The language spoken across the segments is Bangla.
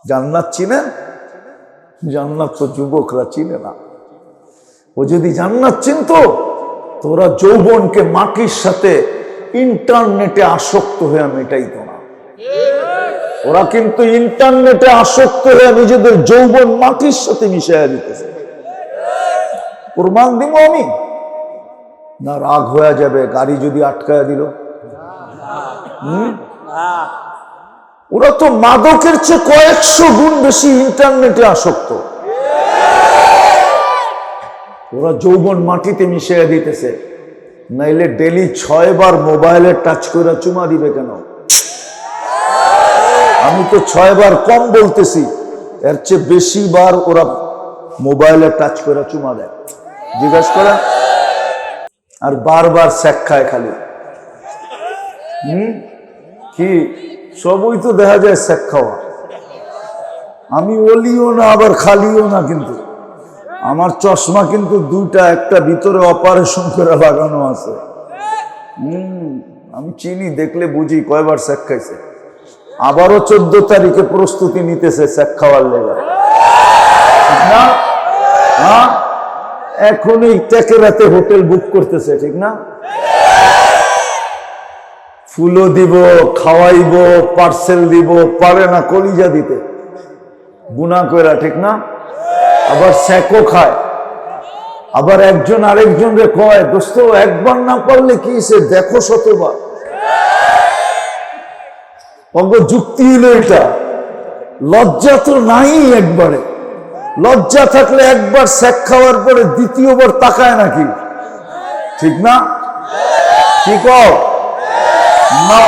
জান্নাত চিনেন? জান্নাত তো যুবকরা চিনে না। ও যদি জান্নাত চিনতো তোরা যৌবনকে মাটির সাথে ইন্টারনেটে আসক্ত হয়ে মেটাইতো না। ওরা কিন্তু ইন্টারনেটে আসক্ত হয়ে নিজেদের যৌবন মাটির সাথে মিশাইয়া দিতেছে। প্রমাণ দিব আমি না? রাগ হয়ে যাবে গাড়ি যদি আটকায়া দিল। ওরা তো মাদকের চেয়ে কয়েকশো গুণ বেশি ইন্টারনেটে আসক্ত। ওরা যৌবন মাটিতে মিশিয়ে দিতেছে। নাইলে ডেলি 6 বার মোবাইলে টাচ করে চুমা দিবে কেন? আমি তো 6 বার কম বলতেছি, এর চেয়ে বেশি বার ওরা মোবাইলে টাচ করে চুমা দেয়। জিজ্ঞাসা করে আর বারবার স্যাক খায় খালি। কি সবই তো দেখা যায় স্যাক খাওয়া। আমি ওলিও না আবার খালিও না, কিন্তু আমার চশমা কিন্তু দুইটা, একটা ভিতরে অপারেশন করে লাগানো আছে। আমি চিনি, দেখলে বুঝি কয়বার স্যাক খাইছে। আবারও 14 তারিখে প্রস্তুতি নিতেছে স্যাক খাওয়ার লেগে, ঠিক না? হ্যাঁ, এখন এই টেকেরাতে হোটেল বুক করতেছে, ঠিক না? ফুলও দিব, খাওয়াইব, পার্সেল দিব, পারে না কলিজা দিতে গুনাহ কইরা, ঠিক না? আবার স্যাকও খায়। আবার একজন আরেকজনকে কয়, দোস্ত একবার না পারলে কি সে দেখো 100 বার। যুক্তি হলো এটা। লজ্জা তো নাই একবারে। লজ্জা থাকলে একবার স্যাক খাওয়ার পরে দ্বিতীয়বার তাকায় নাকি, ঠিক না? কি কও না?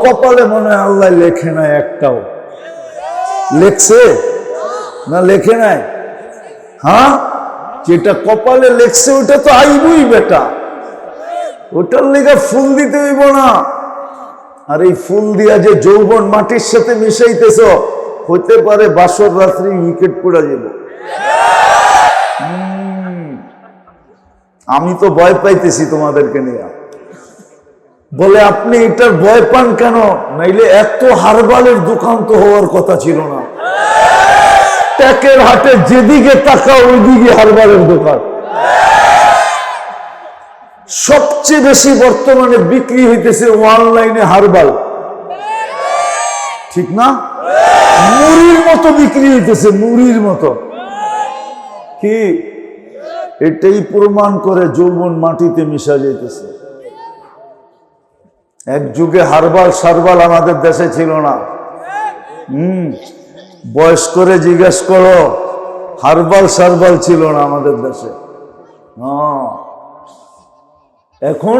কপালে মনে হয় আল্লাহ লেখে নাই একটাও। লেখছে না লেখে নাই? হ্যাঁ, যেটা কপালে লেখছে ওটা তো আইবই বেটা। ওটার লেগে ফুল দিতে হইব না। আর এই ফুল দিয়া যে যৌবন মাটির সাথে মিশাইতেছ, হইতে পারে বাসর রাত্রি উইকেট পড়া যাবে। আমি তো ভয় পাইতেছি তোমাদেরকে নিয়ে। বলে আপনি এটার ভয় পান কেন? নাইলে এত হারবালের দোকান তো হওয়ার কথা ছিল না। ট্যাকের হাটে যেদিকে তাকাও ওইদিকে হারবালের দোকান। সবচেয়ে বেশি বর্তমানে বিক্রি হইতেছে অনলাইনে হারবাল, ঠিক না? মুড়ির মতো বিক্রি হইতেছে, মুড়ির মতো। কি এটাই প্রমাণ করে যৌবন মাটিতে মিশা যাইতেছে। এক যুগে হারবাল সারবাল আমাদের দেশে ছিল না। বয়স করে জিজ্ঞেস করো, হারবাল সারবাল ছিল না আমাদের দেশে। এখন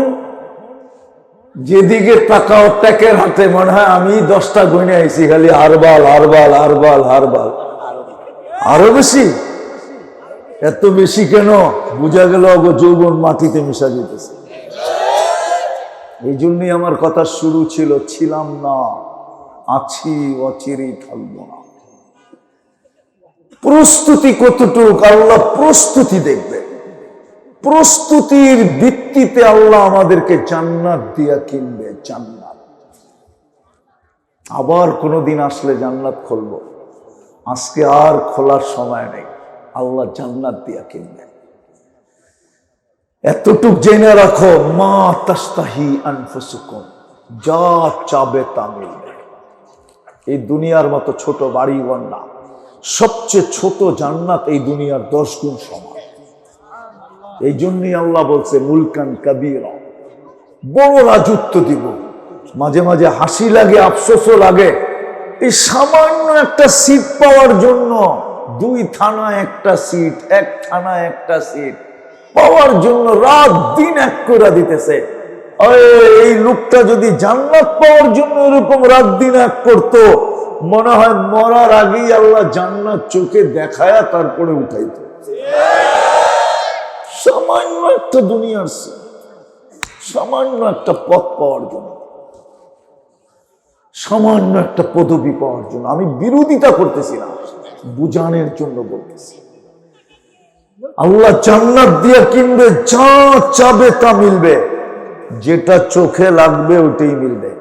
যেদিকে তাকাও ট্যাকের হাতে, মনে হয় আমি 10টা গইনে আইছি খালি হারবাল হারবাল হারবাল হারবাল। আরো বেশি। এত বেশি কেন? বুঝা গেল যৌবন মাটিতে মিশা যেতেছে। এই জন্যই আমার কথা শুরু ছিল, ছিলাম না, আছি, অচিরেই থাকবো না। প্রস্তুতি কতটুক আল্লাহ প্রস্তুতি দেখবে। প্রস্তুতির ভিত্তিতে আল্লাহ আমাদেরকে জান্নাত দিয়া কিনবে। জান্নাত আবার কোনদিন আসলে জান্নাত খুলবো। আজকে আর খোলার সময় নেই। আল্লাহ জান্নাত দিয়া কিনবে। এতটুক জেনে রাখো, মা তাস্তাহি আনফুসুকুম, যা চাবে তা মিলবে। এই দুনিয়ার মতো ছোট বাড়িঘর না, সবচেয়ে ছোট জান্নাত এই দুনিয়ার 10 গুণ সমান। এই জন্যই আল্লাহ বলছে মুলকান কাবীরা, বড় রাজত্ব দিব। মাঝে মাঝে হাসি লাগে, আফসোসও লাগে। এই সামান্য একটা সিট পাওয়ার জন্য 2 থানায় একটা সিট, 1 থানায় একটা সিট পাওয়ার জন্য রাত দিন এক করে দিতেছে। এই লোকটা যদি জান্নাত পাওয়ার জন্য এরকম রাত দিন এক করতো, মনে হয় মরার আগেই আল্লাহ জান্নাত চোখে দেখায়া তারপরে উঠাইতো। সামান্য একটা দুনিয়ার, সামান্য একটা পথ পাওয়ার জন্য, সামান্য একটা পদবি পাওয়ার জন্য। আমি বিরোধিতা করতেছি না, বুঝানোর জন্য বলতেছি। আল্লাহ জান্নাত দিয়ে কিনবে, যা চাবে তা মিলবে। যেটা চোখে লাগবে ওটাই মিলবে।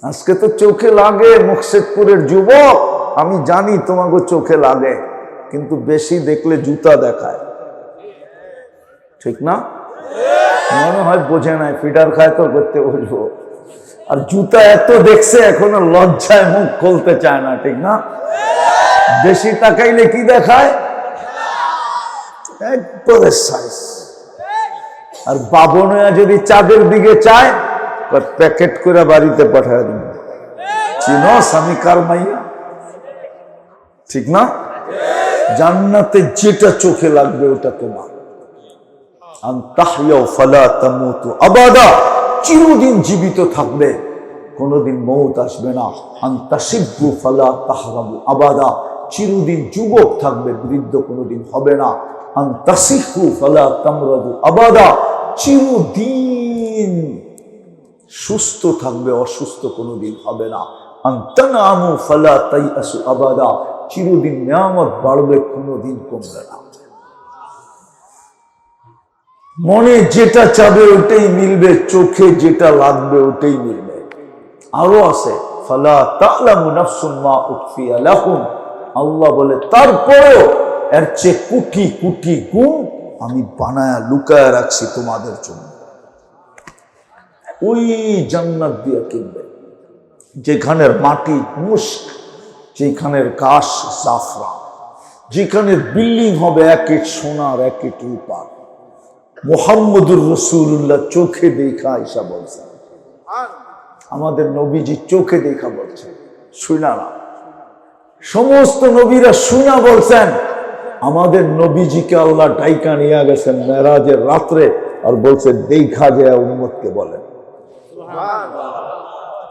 আজকে তো চোখে লাগে মুকসেদপুরের যুবক আমি জানি তোমাকে চোখে লাগে, কিন্তু বেশি দেখলে জুতা দেখায়, ঠিক না? মনে হয় বোঝে নাই, ফিডার খায় তো করতে বুঝবো। আর জুতা এত দেখছে এখনো লজ্জায় মুখ খুলতে চায় না, ঠিক না? বেশি তাকাইলে কি দেখায়? একবারে সাইজ। আর বাবনয়া যদি চাঁদের দিকে চায়, প্যাকেট করে বাড়িতে পাঠায় দিন। চিনো স্বামী কার মাইয়া, ঠিক না? জান্নাতে যেটা চোখে লাগবে ওটা তোমার। আবাদা, চিরদিন জীবিত থাকবে, কোনদিন মৌত আসবে না। আন্তাসিব্বু ফালা তাহরাবু আবাদা, চিরদিন যুবক থাকবে, বৃদ্ধ কোনদিন হবে না। আন্তাসিহু ফালা তামরাদু আবাদা, চিরদিন সুস্থ থাকবে, অসুস্থ কোনদিন হবে না। আনতানামু ফালা তাইয়াসু আবাদা, চিরদিন নিয়ামত বাড়বে, কোনদিন কমবে না। মনে যেটা চাবে ওটাই মিলবে, চোখে যেটা লাগবে ওটাই মিলবে। আরো আছে, ফালা তা'লামু নাফসুম মা উখফিয়া লাহুম, আল্লাহ বলে তারপরেও এর চেয়ে কোটি কোটি গুণ আমি বানায়া লুকায়া রাখছি তোমাদের জন্য। ওই জান্নাত দিয়ে কিনবে, যেখানের মাটি মুস্ক, যেখানের ঘাস জাফরান, যেখানের বিল্ডিং হবে এক এক সোনার, এক এক রূপার। মুহাম্মদুর রাসূলুল্লাহ চোখে দেখা আয়েশা বলছেন, আমাদের নবীজি চোখে দেখা বলছেন, শুনা না। সমস্ত নবীরা শুনা বলছেন, আমাদের নবীজিকে আল্লাহ ডাইকা নিয়ে গেছেন মেরাজের রাত্রে, আর বলছে দেখা যায় উম্মতকে বলেন।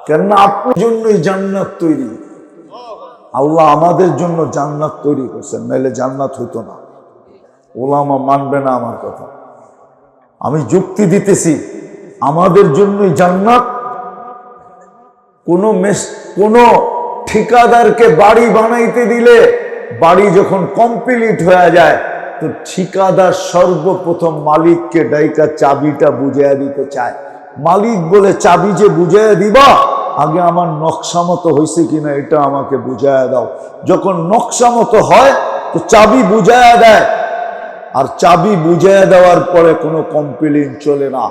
কেননা আপনার জন্যই জান্নাত তৈরি, আল্লাহ আমাদের জন্য জান্নাত তৈরি করছেন, নাহলে জান্নাত হইতো না। ওলামা মানবে না আমার কথা, আমি যুক্তি দিতেছি, আমাদের জন্যই জান্নাত। কোন ঠিকাদারকে বাড়ি বানাইতে দিলে, বাড়ি যখন কমপ্লিট হয়ে যায়, তো ঠিকাদার সর্বপ্রথম মালিককে ডাইকা চাবিটা বুঝাইয়া দিতে চায়। মালিক বলে, চাবি যে বুঝাইয়া দিবা, আগে আমার নকশা মতো হয়েছে কিনা এটা আমাকে বুঝাইয়া দাও। যখন নকশা মতো হয় তো চাবি বুঝাইয়া দেয়, আর চাবি বুঝাইয়া দেওয়ার পরে কোনো কমপ্লেইন চলে না।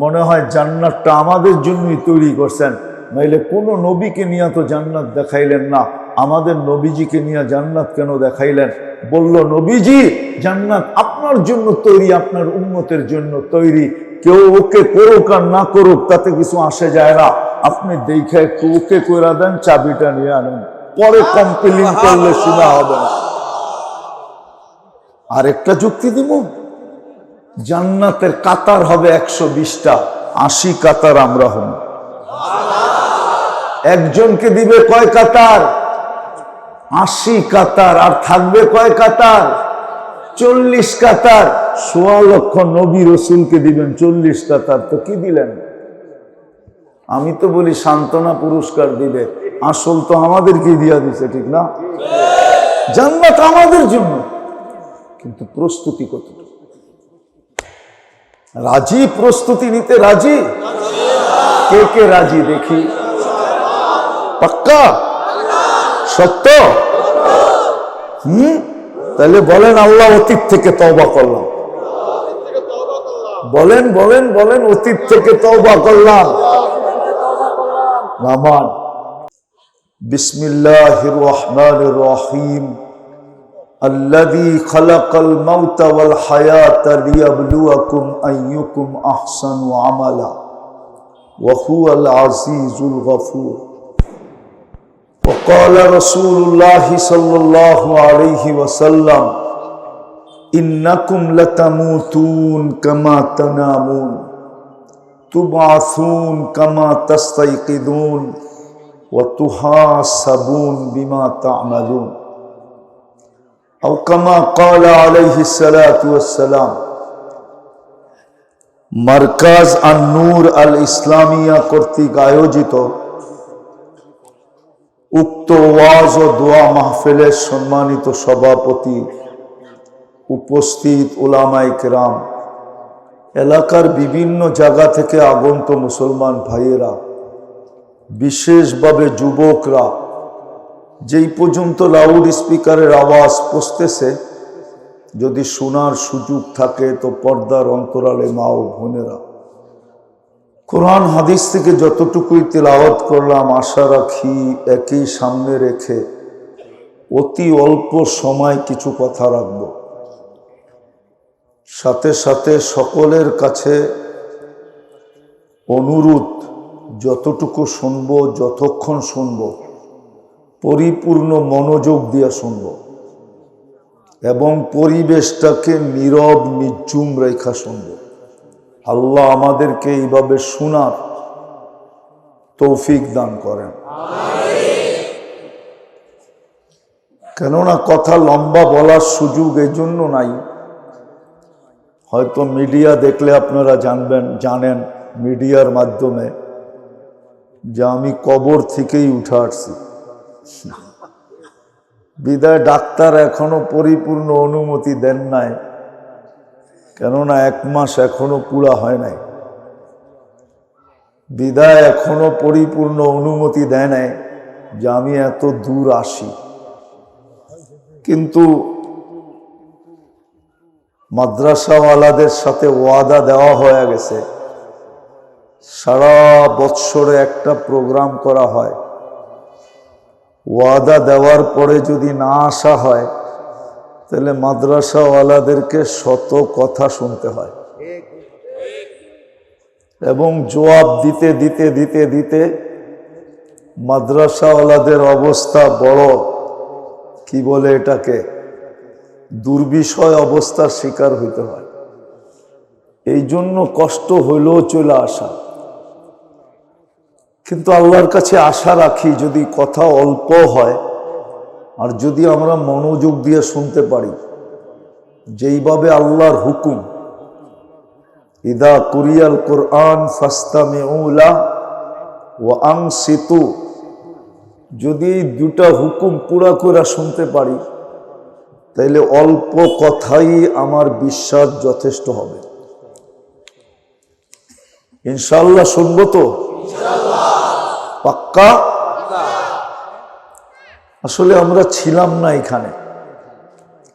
মনে হয় জান্নাতটা আমাদের জন্যই তৈরি করছেন, নাইলে কোনো নবীকে নিয়ে তো জান্নাত দেখাইলেন না। আমাদের নবীজিকে নিয়ে জান্নাত কেন দেখাইলেন? বলল, নবীজি জান্নাত আপনার জন্য তৈরি, আপনার উম্মতের জন্য তৈরি। কেউ ওকে করুক আর না করুক তাতে কিছু আসে যায় না, আপনি দেখে একটু ওকে করে দেন, চাবিটা নিয়ে আনেন, পরে কমপ্লেইন করলে শোনা হবে না। আরেকটা যুক্তি দিব, জান্নাতের কাতার হবে 120টা, 80 কাতার আমরা হব। একজনকে দিবে কয় কাতার? 80 কাতার। আর থাকবে কয় কাতার? 40 কাতার। 1.25 লক্ষ নবী রসুলকে দিবেন 40 কাতার, তো কি দিলেন? আমি তো বলি সান্ত্বনা পুরস্কার দিবে, আসল তো আমাদেরকে দিয়া দিছে, ঠিক না? জান্নাত আমাদের জন্য, কিন্তু প্রস্তুতি কতটুকু? রাজি? প্রস্তুতি নিতে রাজি? কে কে রাজি দেখি? পাক্কা? সত্য? তাহলে বলেন, আল্লাহ অতীত থেকে তওবা করলাম। বলেন বলেন বলেন, অতীত থেকে তওবা করলাম। নামান বিসমিল্লাহির রহমানির রহিম। الذي خلق الموت والحياة ليبلوكم أيكم أحسن عملا وهو العزيز الغفور. وقال رسول الله صلى الله عليه وسلم إنكم لتموتون كما تنامون تبعثون كما تستيقظون وتحاسبون بما تعملون أو كما قال عليه الصلاة والسلام. মারকাজ আন-নূর আল ইসলামিয়া কর্তৃক আয়োজিত উক্ত ওয়াজ ও দোয়া মাহফিলের সম্মানিত সভাপতি, উপস্থিত উলামায়ে কেরাম, এলাকার বিভিন্ন জায়গা থেকে আগন্ত মুসলমান ভাইয়েরা, বিশেষভাবে যুবকরা, যেই পর্যন্ত লাউড স্পিকারের আওয়াজ পৌঁছতেছে, যদি শোনার সুযোগ থাকে তো পর্দার অন্তরালে মা ও বোনেরা, কোরআন হাদিস থেকে যতটুকুই তেলাওয়াত করলাম, আশা রাখি একই সামনে রেখে অতি অল্প সময় কিছু কথা রাখব। সাথে সাথে সকলের কাছে অনুরোধ, যতটুকু শুনব, যতক্ষণ শুনব, পরিপূর্ণ মনোযোগ দিয়ে শুনব এবং পরিবেশটাকে নীরব নিঝুম রেখা শুনব। আল্লাহ আমাদেরকে এইভাবে শোনার তৌফিক দান করেন। কেননা কথা লম্বা বলার সুযোগ এই জন্য নাই, হয়তো মিডিয়া দেখলে আপনারা জানেন মিডিয়ার মাধ্যমে যে আমি কবর থেকেই উঠে আসছি। বিদায় ডাক্তার এখনো পরিপূর্ণ অনুমতি দেন নাই, কেননা 1 মাস এখনো পুরা হয় নাই। বিদায় এখনো পরিপূর্ণ অনুমতি দেয় নাই যে আমি এত দূর আসি। কিন্তু মাদ্রাসাওয়ালাদের সাথে ওয়াদা দেওয়া হয়ে গেছে, সারা বৎসরে একটা প্রোগ্রাম করা হয়, ওয়াদা দেওয়ার পরে যদি না আসা হয় তাহলে মাদ্রাসাওয়ালাদেরকে শত কথা শুনতে হয় এবং জবাব দিতে দিতে দিতে দিতে মাদ্রাসাওয়ালাদের অবস্থা বড়, কি বলে এটাকে, দুর্বিষয় অবস্থার শিকার হইতে হয়। এই জন্য কষ্ট হইলেও চলে আসা। কিন্তু আল্লাহর কাছে আশা রাখি, যদি কথা অল্প হয় আর যদি আমরা মনোযোগ দিয়ে শুনতে পারি, যেইভাবে আল্লাহর হুকুম, ইদা কুরিয়াল কোরআন ফাস্তামিউ লাহু ওয়া আনসিতু, যদি এই 2টা হুকুম পুরা করে শুনতে পারি তাইলে অল্প কথাই আমার বিশ্বাস যথেষ্ট হবে। ইনশাআল্লাহ শুনবো তো? পাক্কা? আসলে আমরা ছিলাম না এখানে,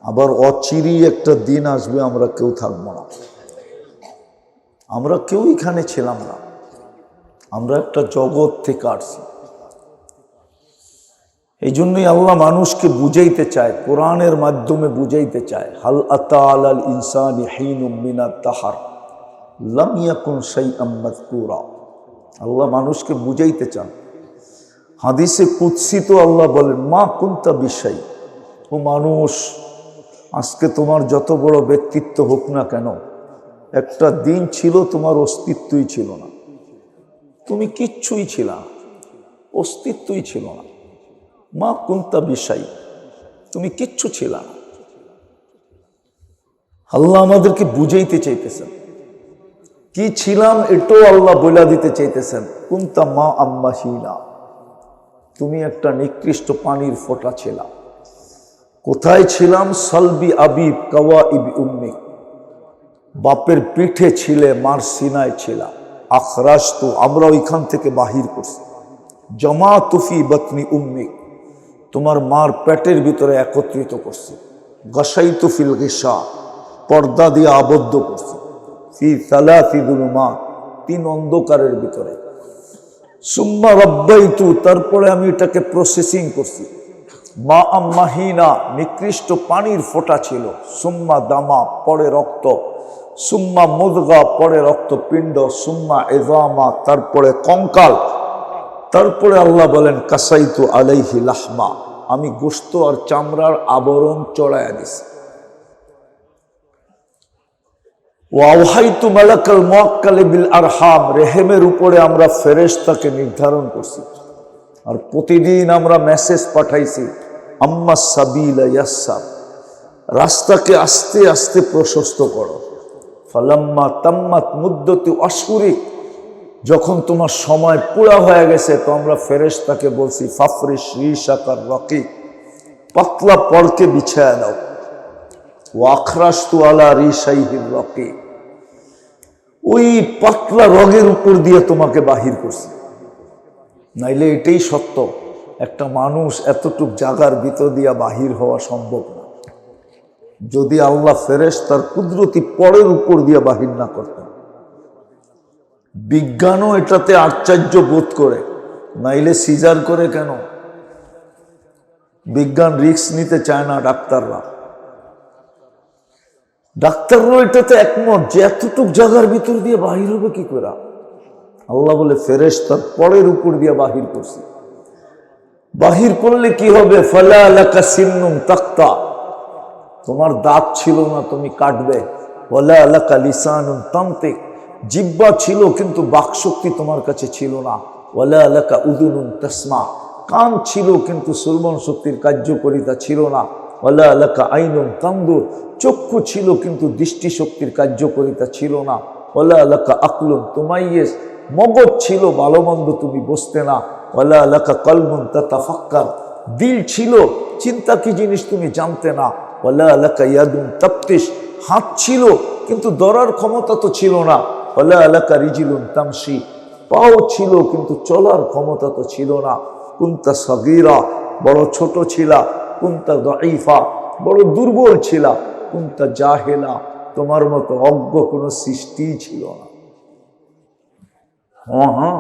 আবার অচিরি একটা দিন আসবে আমরা কেউ থাকবো না। আমরা কেউ এখানে ছিলাম না, আমরা একটা জগৎ থেকে আসছি। এই জন্যই আল্লাহ মানুষকে বুঝাইতে চায়, কোরআনের মাধ্যমে বুঝাইতে চায়, হাল আতা আলাল ইনসানি হিনুম মিনাত তাহার লাম ইয়াকুন শাইআম মাযকুরা। আল্লাহ মানুষকে বুঝাইতে চান। হাদিসে কুদসি তো আল্লাহ বলেন, মা কুনতা বিশাই, ও মানুষ, আজকে তোমার যত বড় ব্যক্তিত্ব হোক না কেন, একটা দিন ছিল তোমার অস্তিত্বই ছিল না, তুমি কিচ্ছুই ছিল না, অস্তিত্বই ছিল না। মা কুনতা বিশাই, তুমি কিচ্ছু ছিল না। আল্লাহ আমাদেরকে বুঝাইতে চাইতেছেন, কি ছিলাম এটাও আল্লাহ বলে দিতে চাইতেছেন। কুনতা মা আম্মাহিনা, তুমি একটা নিকৃষ্ট পানির ফোঁটা ছিলা। কোথায় ছিলাম? সালবি আবিব কাওয়া ইবি উম্মি, বাপের পিঠে ছিলে, মার সিনায় ছিলা। আখরাজতু, আমরা ওইখান থেকে বাহির করছি। জমা তুফি বতনি উম্মি, তোমার মার পেটের ভিতরে একত্রিত করছি। গাসাইতু ফিল গিসা, পর্দা দিয়ে আবদ্ধ করছি। ফি সালাসি যুলুমাত, 3 অন্ধকারের ভিতরে। সুম্মা রাব্বাইতু, তারপরে আমি এটাকে প্রসেসিং করছি। মা আম্মাহিনা, নিকৃষ্ট পানির ফোঁটা ছিল। সুম্মা দামা, পরে রক্ত। সুম্মা মুদগা, পরে রক্তপিণ্ড। সুম্মা ইযামা, তারপরে কঙ্কাল। তারপরে আল্লাহ বলেন কাসাইতু আলাইহি লাহমা, আমি গোশত আর চামড়ার আবরণ চড়াইয়া দিছি। ওয়াওহাইতু মালাকাল মুআক্কাল বিল আরহাম, রেহেমের উপরে আমরা ফেরেশতাকে নির্ধারণ করছি আর প্রতিদিন আমরা মেসেজ পাঠাইছি, আম্মা সাবিলা ইয়াসসার, রাস্তাকে আস্তে আস্তে প্রশস্ত করো। ফালাম্মা তাম্মাত মুদ্দাতু আশহুরি, যখন তোমার সময় পুরা হয়ে গেছে তো আমরা ফেরেশতাকে বলছি ফাফরিশ রিশাকার রাকিক, পাতলা পড়কে বিছায়া দাও। ওয়াখরাজতু আলা রিশাইহির রাকিক, ওই পাতলা রগের উপর দিয়ে তোমাকে বাহির করছি। নাইলে এটাই সত্য, একটা মানুষ এতটুক জায়গার ভিতর দিয়া বাহির হওয়া সম্ভব না, যদি আল্লাহ ফেরেশতার কুদরতি পরের উপর দিয়া বাহির না করতেন। বিজ্ঞানও এটাতে আশ্চর্য বোধ করে, নাইলে সিজার করে কেন? বিজ্ঞান রিস্ক নিতে চায় না, ডাক্তাররাও এটাতে একমত যে এতটুক জায়গার ভিতর দিয়ে বাহির হবে কি করে। আল্লাহ বলে ফেরেশতার পরের উপর দিয়ে বাহির করছি। বাহির করলে কি হবে? ফালা লাকা সিন্নুম তাক্তা, তোমার দাঁত ছিল না, তুমি কাটবে। ওয়ালা লাকা লিসানুন তানতিক, জিহ্বা ছিল কিন্তু বাকশক্তি তোমার কাছে ছিল না। ওয়ালা লাকা উযুনুন তাসমা, কান ছিল কিন্তু শ্রবণ শক্তির কার্যকারিতা ছিল না। ওয়ালা লাকা আইনুন তানদুর, চক্ষু ছিল কিন্তু দৃষ্টিশক্তির কার্যকারিতা ছিল না। ওয়ালা লাকা আকলুন তুমাইয়িজ, মগজ ছিল, ভালো মন্দ তুমি বুঝতে না। ওয়ালা লাকা কলবুন তাতাফাক্কার, দিল ছিল, চিন্তা কি জিনিস তুমি জানতে না। ওয়ালা লাকা ইয়াদুন তাফতিশ, হাত ছিল কিন্তু ধরার ক্ষমতা তো ছিল না। ওয়ালা লাকা রিজলুন তামশি, পাও ছিল কিন্তু চলার ক্ষমতা তো ছিল না। কুনতা সগীরা, বড় ছোট ছিলা। কুনতা দাঈফা, বড় দুর্বল ছিলা। কুনতা জাহেলা, তোমার মতো অজ্ঞ কোনো সৃষ্টি ছিল না। হ্যাঁ,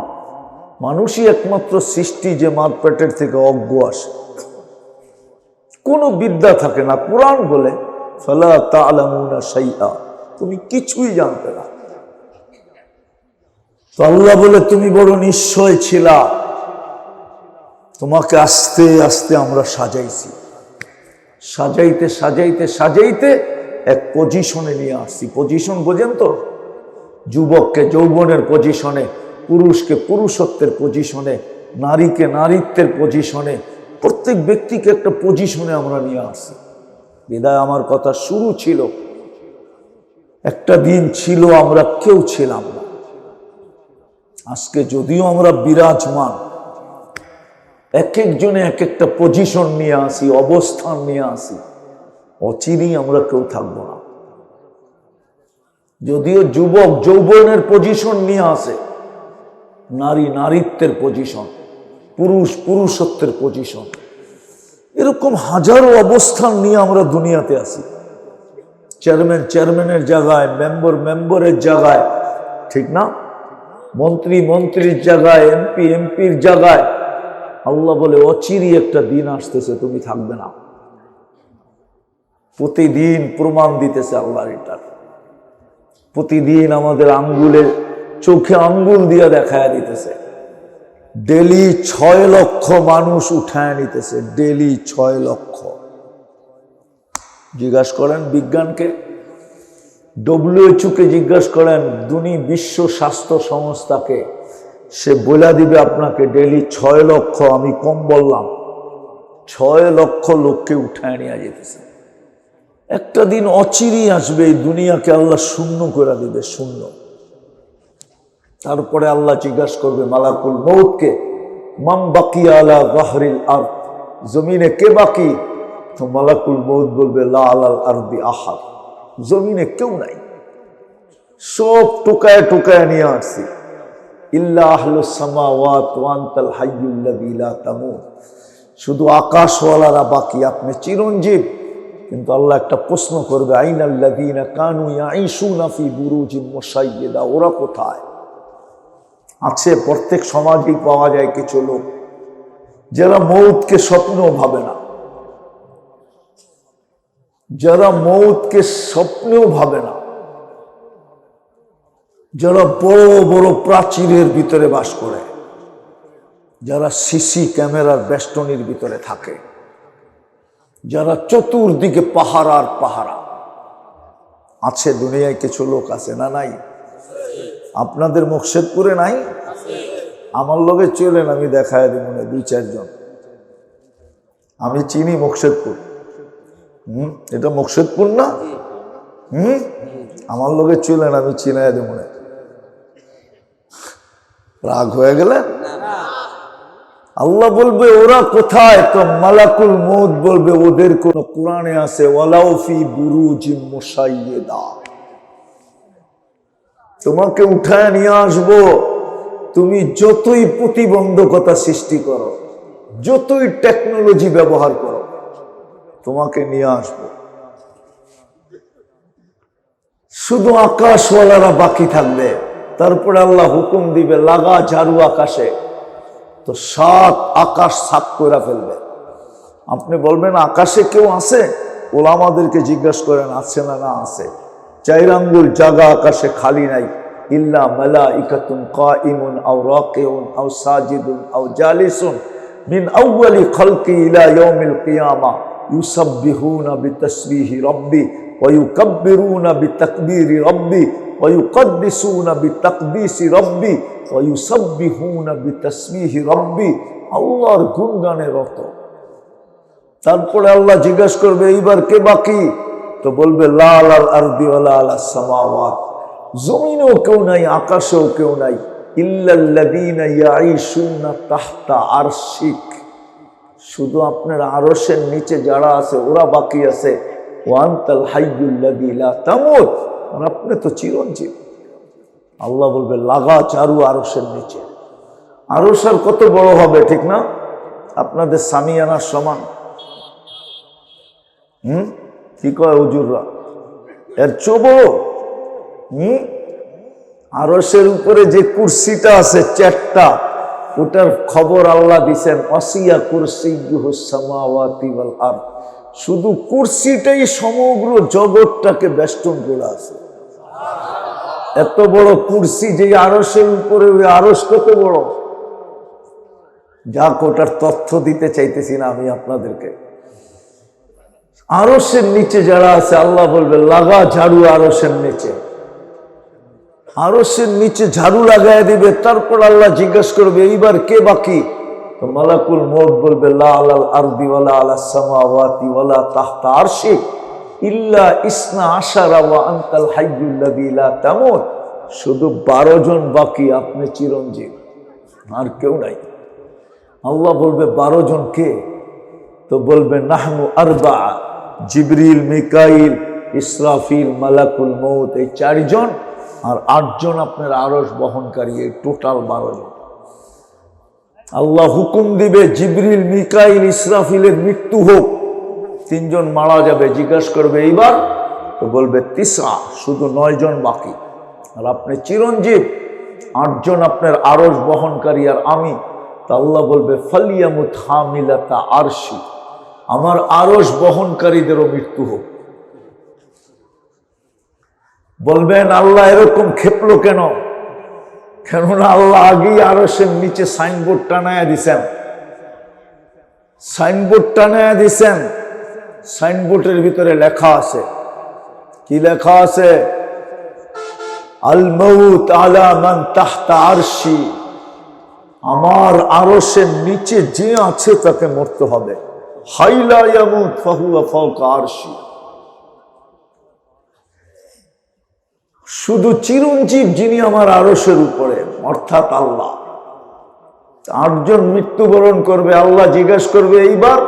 মানুষই একমাত্র সৃষ্টি যে মার পেটের থেকে অজ্ঞ আসে, কোনো বিদ্যা থাকে না। কোরআন বলে ফালা তা'লামুনা শাইআ, তুমি কিছুই জানতে না। তো আল্লাহ বলে তুমি বড় নিশ্চয় ছিলা, তোমাকে আস্তে আস্তে আমরা সাজাইছি। সাজাইতে সাজাইতে সাজাইতে এক পজিশনে নিয়ে আসছি। পজিশন বোঝেন তো? যুবককে যৌবনের পজিশনে, পুরুষকে পুরুষত্বের পজিশনে, নারীকে নারীত্বের পজিশনে, প্রত্যেক ব্যক্তিকে একটা পজিশনে আমরা নিয়ে আসছি। বিদায় আমার কথা শুরু ছিল, একটা দিন ছিল আমরা কেউ ছিলাম না। আজকে যদিও আমরা বিরাজমান, এক একজনে এক একটা পজিশন নিয়ে আসি, অবস্থান নিয়ে আসি, অচিরেই আমরা কেউ থাকবো না। যদিও যুবক যৌবনের পজিশন নিয়ে আসে, নারী নারীত্বের পজিশন, পুরুষ পুরুষত্বের পজিশন, এরকম হাজারো অবস্থান নিয়ে আমরা দুনিয়াতে আসি। চেয়ারম্যান চেয়ারম্যানের জায়গায়, মেম্বার মেম্বরের জায়গায়, ঠিক না? মন্ত্রী মন্ত্রীর জায়গায়, এমপি এমপির জায়গায়। আল্লাহ বলে অচিরই একটা দিন আসতেছে তুমি থাকবে না। প্রতিদিন প্রমাণ দিতেছে আল্লাহর এটার। প্রতিদিন আমাদের আঙ্গুলের চোখে আঙ্গুল দিয়ে দেখায় দিতেছে। ডেলি 6 লক্ষ মানুষ উঠায় নিতেছে, ডেলি 6 লক্ষ। জিজ্ঞাসা করেন বিজ্ঞানকে, WHO কে জিজ্ঞাসা করেন, বিশ্ব স্বাস্থ্য সংস্থাকে, সে বলে দিবে আপনাকে ডেলি 6 লক্ষ, আমি কম বললাম, 6 লক্ষ লোককে উঠায় নিয়ে যেতেছে। একটা দিন অচিরেই আসবে, এই দুনিয়াকে আল্লাহ শূন্য করে দিবে, শূন্য। তারপরে আল্লাহ জিজ্ঞাসা করবে মালাকুল মউতকে, মান বাকিয়া আলা যাহরিল আরদ, জমিনে কে বাকি? তো মালাকুল মউত বলবে লা আলাল আরদি আহাদ, জমিনে কেউ নাই, সব টুকায় টুকায় নিয়ে আসছি। ইল্লা আহলুস সামাওয়াত ওয়া আনতাল হাইয়ুল্লাযী লা তামুত, শুধু আকাশওয়ালারা বাকি, আপনি চিরঞ্জীব। কিন্তু আল্লাহ একটা প্রশ্ন করবে, আইনাল্লাযীনা কানু ইয়াঈশুনা ফি বুরুজিন মুশাইয়্যিদা, ওরা কোথায়? আছে, প্রত্যেক সমাজেই পাওয়া যায় কিছু লোক যারা মৌতকে স্বপ্নেও ভাবে না, যারা মৌতকে স্বপ্নেও ভাবে না, যারা বড় বড় প্রাচীরের ভিতরে বাস করে, যারা সিসি ক্যামেরার বেষ্টনীর ভিতরে থাকে, যারা চতুর্দিকে পাহারা আর পাহারা। আছে, দুনিয়ায় কিছু লোক আছে না নাই? আপনাদের মুর্শিদপুরে নাই? আমার লগে চলেন, আমি দেখায় দিই, মনে 2-4 জন আমি চিনি মুর্শিদপুর। এটা মুর্শিদপুর না? আমার লগে চলেন, আমি চিনাই দিই। মনে রাগ হয়ে গেলে আল্লাহ বলবে ওরা কোথায়? তো মালাকুল মউত বলবে ওদের কোন কোরআনে আছে, ওয়ালাউ ফি বুরুজিম মুশাইয়্যিদা, তোমাকে উঠায় নিয়ে আসবো, তুমি যতই প্রতিবন্ধকতা সৃষ্টি করো, যতই টেকনোলজি ব্যবহার করো, তোমাকে নিয়ে আসবো। শুধু আকাশওয়ালারা বাকি থাকবে। তারপরে আল্লাহ হুকুম দিবে, লাগা ঝাড়ু আকাশে, তো 7 আকাশ সাফ করে ফেলবে। আপনি বলবেন আকাশে কেউ আছে? ওলামাদেরকে জিজ্ঞাসা করেন আছে না? না আছে। 4 আঙ্গুল জায়গা আকাশে খালি নাই। ইল্লা মালাইকাতুন কাইমুন আও রাকিউন আও সাজিদুন আও জালিসুন মিন আউয়ালি খালকি ইলা ইয়াউমিল কিয়ামা ইউসাব্বিহুনা বিতাসবিহি রাব্বি ওয়া ইউকাব্বিরুনা বিতাকবীরি রাব্বি ওয়া ইউকদ্দিসুনা বিতাকদিসি রাব্বি ওয়া ইউসাব্বিহুনা বিতাসবিহি রাব্বি। আল্লাহর গুণগানে রত। তারপরে আল্লাহ জিজ্ঞাসা করবে এইবার কে বাকি? তো বলবে লা আলাল আরদি ওয়ালা আলাস সামাওয়াত, জমিনেও কেউ নাই, আকাশেও কেউ নাই। ইল্লাল্লাযীনা ইয়াঈশুনা তাহতা আরশিক, শুধু আপনার আরশের নিচে যারা আছে ওরা বাকি আছে। ওয়া আনতাল হাইয়ুল্লাযী লা তামুত, আর আপনি তো চিরঞ্জীব। আল্লাহ বলবে লাগা চারু আরশের নিচে। আরশ আর কত বড় হবে, ঠিক না? আপনাদের সামিয়ানার সমান। কি কয় হুজুররা? এর চেয়ে বড়। আরশের উপরে যে কুরসিটা আছে 4টা, ওটার খবর আল্লাহ দিছেন, ওয়াসিয়া কুরসিয়্যুহুস সামাওয়াতি ওয়াল আরদ। শুধু কুরসিটাই সমগ্র জগৎটাকে বেষ্টন করে আছে। এত বড় কুরসি যে আরশের উপরে, ওই আরশ কত বড়, যাক ওটার তথ্য দিতে চাইতেছি না আমি আপনাদেরকে। আরশের নিচে যারা আছে আল্লাহ বলবে লাগা ঝাড়ু আরশের নিচে। আরশের নিচে ঝাড়ু লাগায় দিবে। তারপর আল্লাহ জিজ্ঞাসা করবে এইবার কে বাকি? তো মালাকুল মউত বলবে লা আলাল আরদি ওয়ালা আলাস সামাওয়াতি ওয়ালা তাহতা আরশি ইল্লা ইসনা আশারা ওয়া আনতাল হাইয়ুল্লাযী লা তামুত। শুধু 12 জন বাকি, আপনি চিরঞ্জীব, আর কেউ নাই। আল্লাহ বলবে 12 জন কে? তো বলবে নাহনু আরবা, জিবরিল, মিকাইল, ইসরাফিল, মালাকুল মউত, এই 4 জন, আর 8 জন আপনার আরশ বহনকারী, এই টোটাল 12 জন। আল্লাহ হুকুম দিবে জিবরিল, মিকাইল, ইসরাফিলের মৃত্যু হোক, 3 জন মারা যাবে। জিজ্ঞাসা করবে এইবার? তো বলবে 9, শুধু 9 জন বাকি, আর আপনি চিরঞ্জীব। 8 জন আপনার আরশ বহনকারী, আর আমি। তা আল্লাহ বলবে ফালিয়ামুত হামিলাতা আরশি, আমার আরশ বহনকারীদেরও মৃত্যু হোক। বলবেন আল্লাহ এরকম ক্ষেপলো কেন? কেননা আল্লাহ আগেই আরশের নিচে সাইনবোর্ড টানায়া দিছেন। সাইনবোর্ড টানায়া দিছেন। সাইনবোর্ডের ভিতরে লেখা আছে, কি লেখা আছে? আল মাউত আলা মান তাহতা আরশি, আমার আরশের নিচে যে আছে তাকে মরতে হবে। হাইলা ইয়ামুত ফাহুয়া ফাওকা আরশি, শুধু চিরঞ্জীব যিনি আমার আরশের উপরে, অর্থাৎ আল্লাহ। 8 জন মৃত্যুবরণ করবে। আল্লাহ জিজ্ঞাসা করবে এইবার?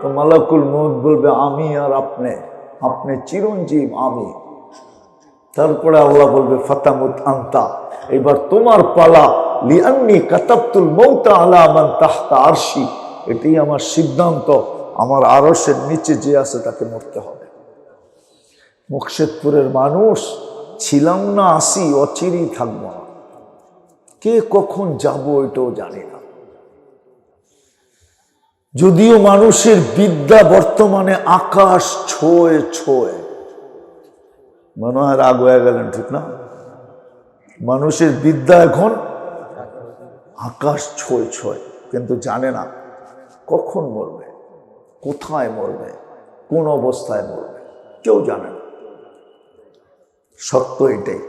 তো মালাকুল মউত বলবে আমি আর আপনি, আপনি চিরঞ্জীব, আমি। তারপরে আল্লাহ বলবে ফাতামুত আনতা, এবার তোমার পালা। লিআন্নী কাতাবতুল মাউতা আলা মান তাহতা আরশি, এটাই আমার সিদ্ধান্ত, আমার আরশের নিচে যে আছে তাকে মরতে হবে। মুর্শিদপুরের মানুষ ছিলাম না, আসি, অচিরেই থাকবো না। কে কখন যাব এটাও জানি না। যদিও মানুষের বিদ্যা বর্তমানে আকাশ ছোঁয় ছোঁয়, মনে হয় রাগ হয়ে গেলেন, ঠিক না? মানুষের বিদ্যা এখন আকাশ ছোঁয় ছোঁয়, কিন্তু জানে না কখন মরবে, কোথায় মরবে, কোন অবস্থায় মরবে, কেউ জানে না। সত্য এটাই।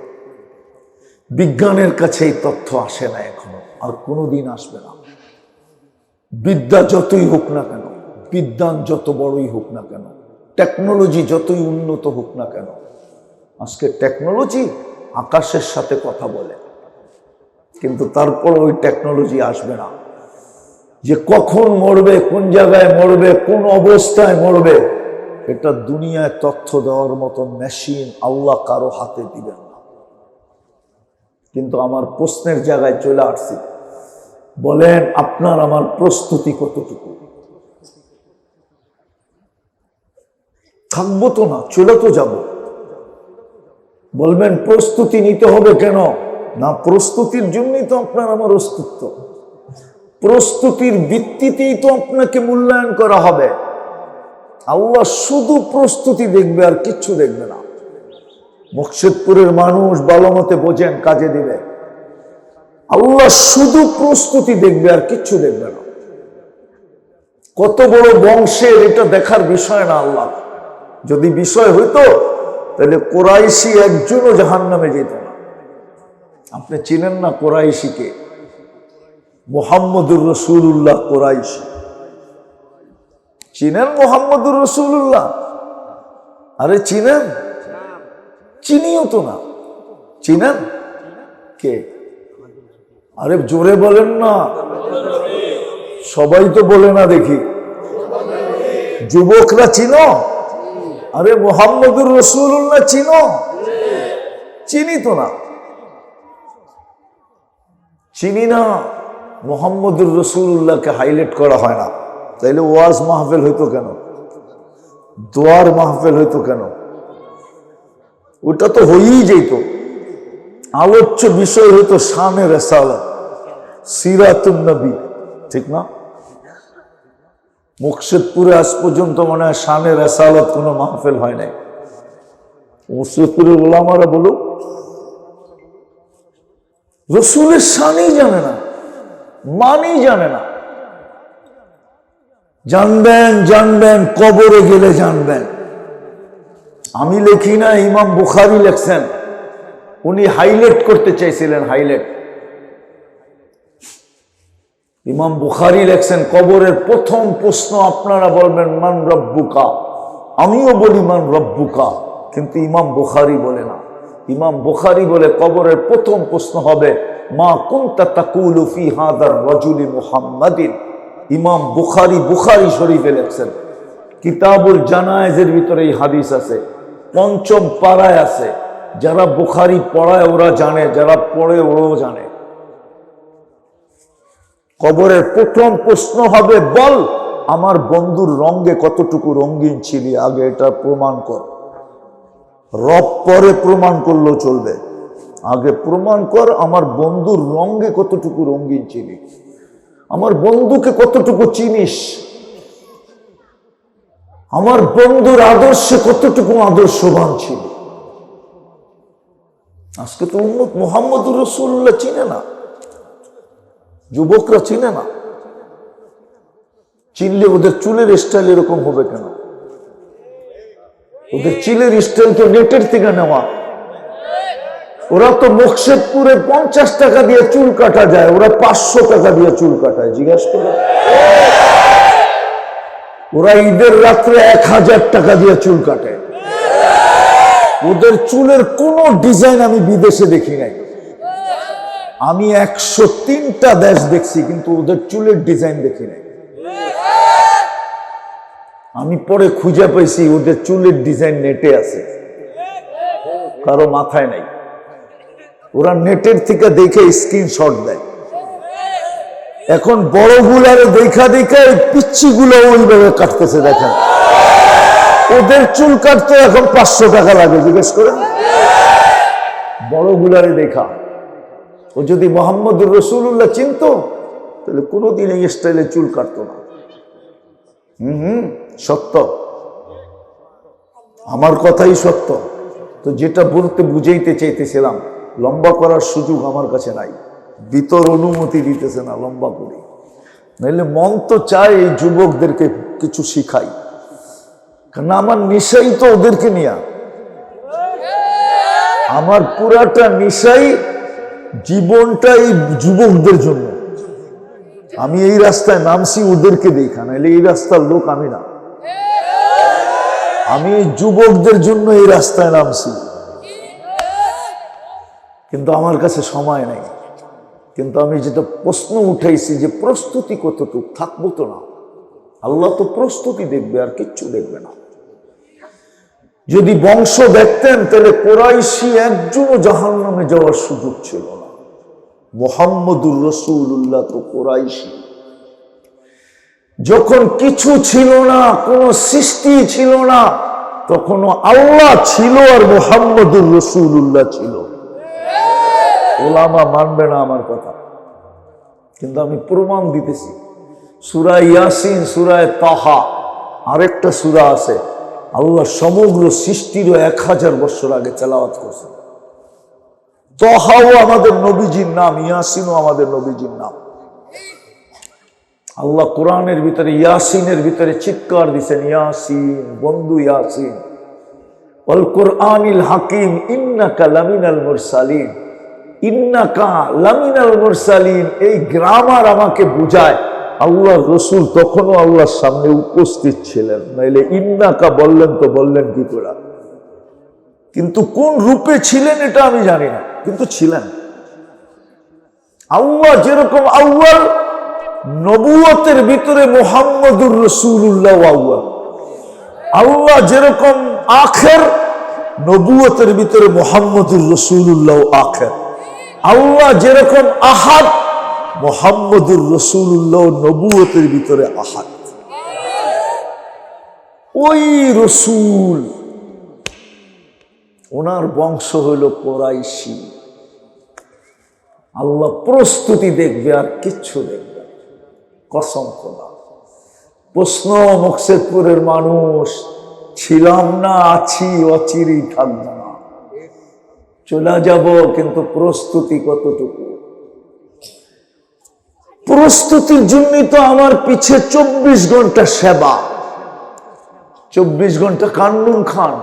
বিজ্ঞানের কাছে এই তথ্য আসে না এখনো, আর কোনোদিন আসবে না। বিদ্যা যতই হোক না কেন, বিজ্ঞান যত বড়ই হোক না কেন, টেকনোলজি যতই উন্নত হোক না কেন, আজকে টেকনোলজি আকাশের সাথে কথা বলে, কিন্তু তারপর ওই টেকনোলজি আসবে না। যে কখন মরবে, কোন জায়গায় মরবে, কোন অবস্থায় মরবে, এটা দুনিয়ায় তথ্য দেওয়ার মতো মেশিন আল্লাহ কারো হাতে দিবেন না। কিন্তু আমার প্রশ্নের জায়গায় চলে আসছি, বলেন আপনার আমার প্রস্তুতি কতটুকু? থাকবো তো না, চলে তো যাব। বলবেন প্রস্তুতি নিতে হবে কেন? না, প্রস্তুতির জন্যই তো আপনার আমার অস্তিত্ব। প্রস্তুতির ভিত্তিতেই তো আপনাকে মূল্যায়ন করা হবে। আল্লাহ শুধু প্রস্তুতি দেখবে, আর কিচ্ছু দেখবে না। মুর্শিদপুরের মানুষ ভালো মতে বোঝেন, কাজে দিবে। আল্লাহ শুধু প্রস্তুতি দেখবে, আর কিচ্ছু দেখবে না। কত বড় বংশের এটা দেখার বিষয় না আল্লাহ। যদি বিষয় হইতো তাহলে কোরাইশি একজনও জাহান্নামে যেত না। আপনি চিনেন না কোরাইশিকে? মুহাম্মদুর রাসূলুল্লাহ কোরাইশি চিনেন? মুহাম্মদুর রাসূলুল্লাহ, আরে চিনেন? চিনিও তো না। চিনেন কে? আরে জোরে বলেন না, সবাই তো বলে না দেখি। যুবকরা চিনো? আরে মুহাম্মদুর রাসূলুল্লাহ চিনো? চিনি তো না, চিনি না। মুহাম্মদুর রাসূলুল্লাহকে হাইলাইট করা হয় না, তাইলে ওয়াজ মাহফিল হইতো কেন? দোয়ার মাহফিল হইতো কেন? ওটা তো হয়েই যেত। আলোচ্য বিষয় হইতো শানে রিসালাত, সিরাতুন নবী, ঠিক না? মুর্শিদপুরে আজ পর্যন্ত মনে হয় শানে রিসালাত কোনো মাহফিল হয় নাই। মুর্শিদপুরের ওলামারা বলুক, রসুলের শানই জানে না, মানই জানে না। জানবেন জানবেন, কবরে গেলে জানবেন। আমি লিখি না, ইমাম বুখারী লেখছেন। উনি হাইলাইট করতে চাইছিলেন, হাইলাইট। ইমাম বুখারী লেখছেন, কবরের প্রথম প্রশ্ন আপনারা বলবেন মান রব্বুকা, আমিও বলি মান রব্বুকা, কিন্তু ইমাম বুখারী বলে না। ইমাম বুখারী বলে কবরের প্রথম প্রশ্ন হবে মা কুনতা তাকুলু ফি হাদার রাজুলি মুহাম্মাদিন। ইমাম বুখারী বুখারী শরীফে লেখছেন, কিতাবুল জানায়েজের ভিতরে এই হাদিস আছে, পঞ্চম পারায় আছে। যারা বুখারী পড়ায় ওরা জানে, যারা পড়ে ওরাও জানে। কবরের প্রথম প্রশ্ন হবে, বল আমার বন্ধুর রঙে কতটুকু রঙিন ছিলি, আগে এটা প্রমাণ কর। রব পরে প্রমাণ করলেও চলবে, আগে প্রমাণ কর আমার বন্ধুর রঙে কতটুকু রঙিন ছিলি, আমার বন্ধুকে কতটুকু চিনিস, আমার বন্ধুর আদর্শে কতটুকু আদর্শবান ছিল। আজকে তো উম্মত মুহাম্মদুর রাসূলুল্লাহ চিনে না, যুবকরা চিনে না। চিনলে ওদের চুলের স্টাইল এরকম হবে কেন? ওদের চুলের স্টাইল তো নেটের থেকে নেওয়া। ওরা তো মুর্শিদপুরে 50 টাকা দিয়ে চুল কাটা যায়, ওরা 500 টাকা দিয়ে চুল কাটায়। জিজ্ঞাসা করে, ওরা ঈদের রাত্রে 1000 টাকা দিয়ে চুল কাটে। ওদের চুলের কোন ডিজাইন আমি বিদেশে দেখি নাই। আমি 103টা দেশ দেখছি, কিন্তু ওদের চুলের ডিজাইন দেখি নাই। আমি পরে খুঁজে পাইছি ওদের চুলের ডিজাইন নেটে আছে, কারো মাথায় নাই। ওরা নেটের থেকে দেখে স্ক্রিনশট দেয়। এখন বড়গুলারে দেখা দেখা পিচ্ছি গুলো ওইভাবে কাটতেছে। দেখেন, ওদের চুল কাটতে এখন 500 টাকা লাগে। জিজ্ঞেস করেন বড়গুলারে দেখা। ও যদি মুহাম্মদুর রাসূলুল্লাহ চিনতো তাহলে কোনোদিন এই স্টাইলে চুল কাটতো না। সত্য, আমার কথাই সত্য। তো যেটা বলতে বুঝাইতে চাইতেছিলাম, লম্বা করার সুযোগ আমার কাছে নাই, ভিতর অনুমতি দিতেছে না লম্বা করি। নাহলে মন তো চায় এই যুবকদেরকে কিছু শিখাই, কারণ আমার নেশাই তো ওদেরকে নিয়ে। আমার পুরাটা নেশাই, জীবনটা এই যুবকদের জন্য। আমি এই রাস্তায় নামছি ওদেরকে দেখা, নাহলে এই রাস্তার লোক আমি না। আমি যুবকদের জন্য এই রাস্তায় নামছি, কিন্তু আমার কাছে সময় নাই। কিন্তু আমি যেটা প্রশ্ন উঠাইছি যে প্রস্তুতি কতটুকু, থাকবো তো না। আল্লাহ তো প্রস্তুতি দেখবে, আর কিচ্ছু দেখবে না। যদি বংশ দেখতেন তাহলে কোরাইশি একজনও জাহান্নামে যাওয়ার সুযোগ ছিল না। মুহাম্মদুর রাসূলুল্লাহ তো কুরাইশি। যখন কিছু ছিল না, কোনো সৃষ্টি ছিল না, তখনও আল্লাহ ছিল আর মুহাম্মদুর রাসূলুল্লাহ ছিল। ওলামা মানবে না আমার কথা, কিন্তু আমি প্রমাণ দিতেছি। সূরা ইয়াসিন, সূরা তাহা, আরেকটা সূরা আছে, আল্লাহ সমগ্র সৃষ্টিরও 1000 বছর আগে তেলাওয়াত করছেন। তাহাও আমাদের নবীজির নাম, ইয়াসিনও আমাদের নবীজির নাম। আল্লাহ কোরআনের ভিতরে ইয়াসিনের ভিতরে চিৎকার দিচ্ছেন, ইয়াসিন বন্ধু ইয়াসিন, ওয়াল কুরআনিল হাকিম ইন্নাকা লামিনাল মুরসালিন। ইন্নাকা লামিনাল মুরসালিন, এই গ্রামার আমাকে বুঝায় আল্লাহ রসুল তখনও আল্লাহর সামনে উপস্থিত ছিলেন, নাইলে ইন্নাকা বললেন তো বললেন কি করে? কিন্তু কোন রূপে ছিলেন এটা আমি জানি না, কিন্তু ছিলেন। আল্লাহ যেরকম আউয়াল, নবুয়তের ভিতরে মুহাম্মদুর রাসূলুল্লাহ আউয়াল। আল্লাহ যেরকম আখের, নবুয়তের ভিতরে মুহাম্মদুর রাসূলুল্লাহ আখের। আল্লাহ যেরকম আহাদ, মুহাম্মদুর রাসূলুল্লাহ নবুয়তের ভিতরে আহাদ। ওই রসুল, ওনার বংশ হইল কুরাইশি। আল্লাহ প্রস্তুতি দেখবে আর কিচ্ছু দেখবে, কসম খোদা। প্রশ্ন, মুকসেদপুরের মানুষ ছিলাম না, আছি, অচিরেই থাকবো না, চলে যাব, কিন্তু প্রস্তুতি কতটুকু? প্রস্তুতির জন্যই তো আমার পিছে 24 ঘন্টা সেবা, 24 ঘন্টা কান্নুন খান।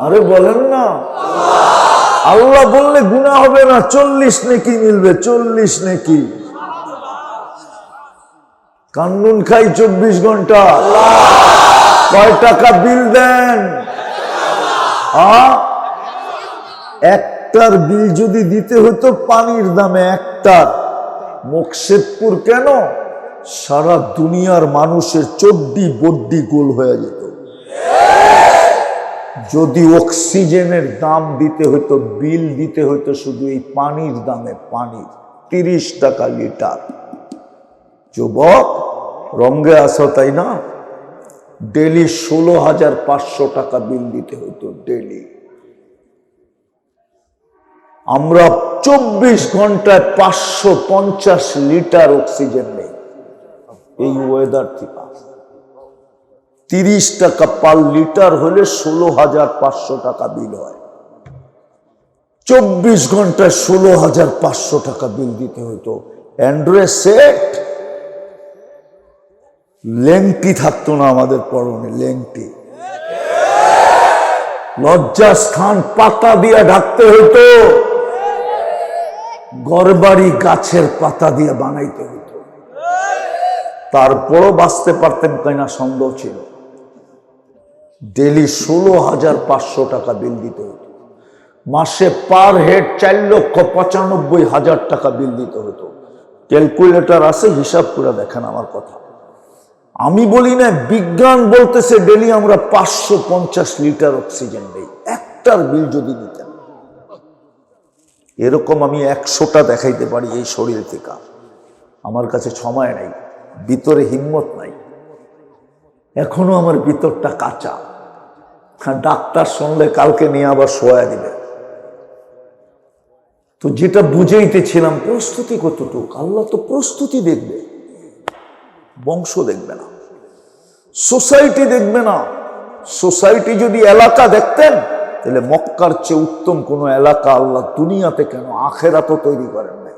আরে বলেন না, আল্লাহ বললে গুনাহ হবে না, 40 নেকি মিলবে, 40 নেকি। কান্নুন খাই 24 ঘন্টা। কয় টাকা বিল দেন? একটার বিল যদি দিতে হতো পানির দামে, একটার, মুকসেদপুর কেন, সারা দুনিয়ার মানুষের চড্ডি বড্ডি গোল হয়ে যেত। যদি অক্সিজেনের দাম দিতে হতো, বিল দিতে হতো শুধু এই পানির দামে, পানির 30 টাকা লিটার। যুবক রঙ্গে আসো তাই না? ডেলি 16,500 টাকা বিল দিতে হতো ডেলি। আমরা 24 ঘন্টায় 550 লিটার অক্সিজেন নেই এই ওয়েদার থেকে। 30 টাকা পার লিটার হলে 16,500 টাকা বিল হয়। 24 ঘন্টায় 16,500 টাকা বিল দিতে হতো। অ্যান্ড্রয়েড সেট, লেংটি থাকতো না আমাদের পরনে, লেংটি। লজ্জাস্থান পাতা দিয়ে ঢাকতে হতো, ঘরবাড়ি গাছের পাতা দিয়ে বানাইতে হতো। তারপরও বাঁচতে পারতেন কিনা সন্দেহ ছিল। ডেলি 16,500 টাকা বিল দিতে হতো। মাসে পার হেড 4,95,000 টাকা বিল দিতে হতো। ক্যালকুলেটর আছে, হিসাব করে দেখেন আমার কথা। আমি বলি না, বিজ্ঞান বলতেছে ডেলি আমরা 550 লিটার অক্সিজেন নেই। একটার বিল যদি নিতেন, এরকম আমি 100টা দেখাইতে পারি এই শরীর থেকে। আমার কাছে সময় নাই, ভিতরে হিম্মত নাই, এখনো আমার ভিতরটা কাঁচা। ডাক্তার শুনলে কালকে নিয়ে আবার শোয়া দিবে। তো যেটা বুঝাইতেছিলাম, প্রস্তুতি কতটুকু? আল্লাহ তো প্রস্তুতি দেখবে, বংশ দেখবে না, সোসাইটি দেখবে না। সোসাইটি যদি এলাকা দেখতেন, তাহলে মক্কার চেয়ে উত্তম কোন এলাকা আল্লাহ দুনিয়াতে কেন আখেরাতও তৈরি করেন না।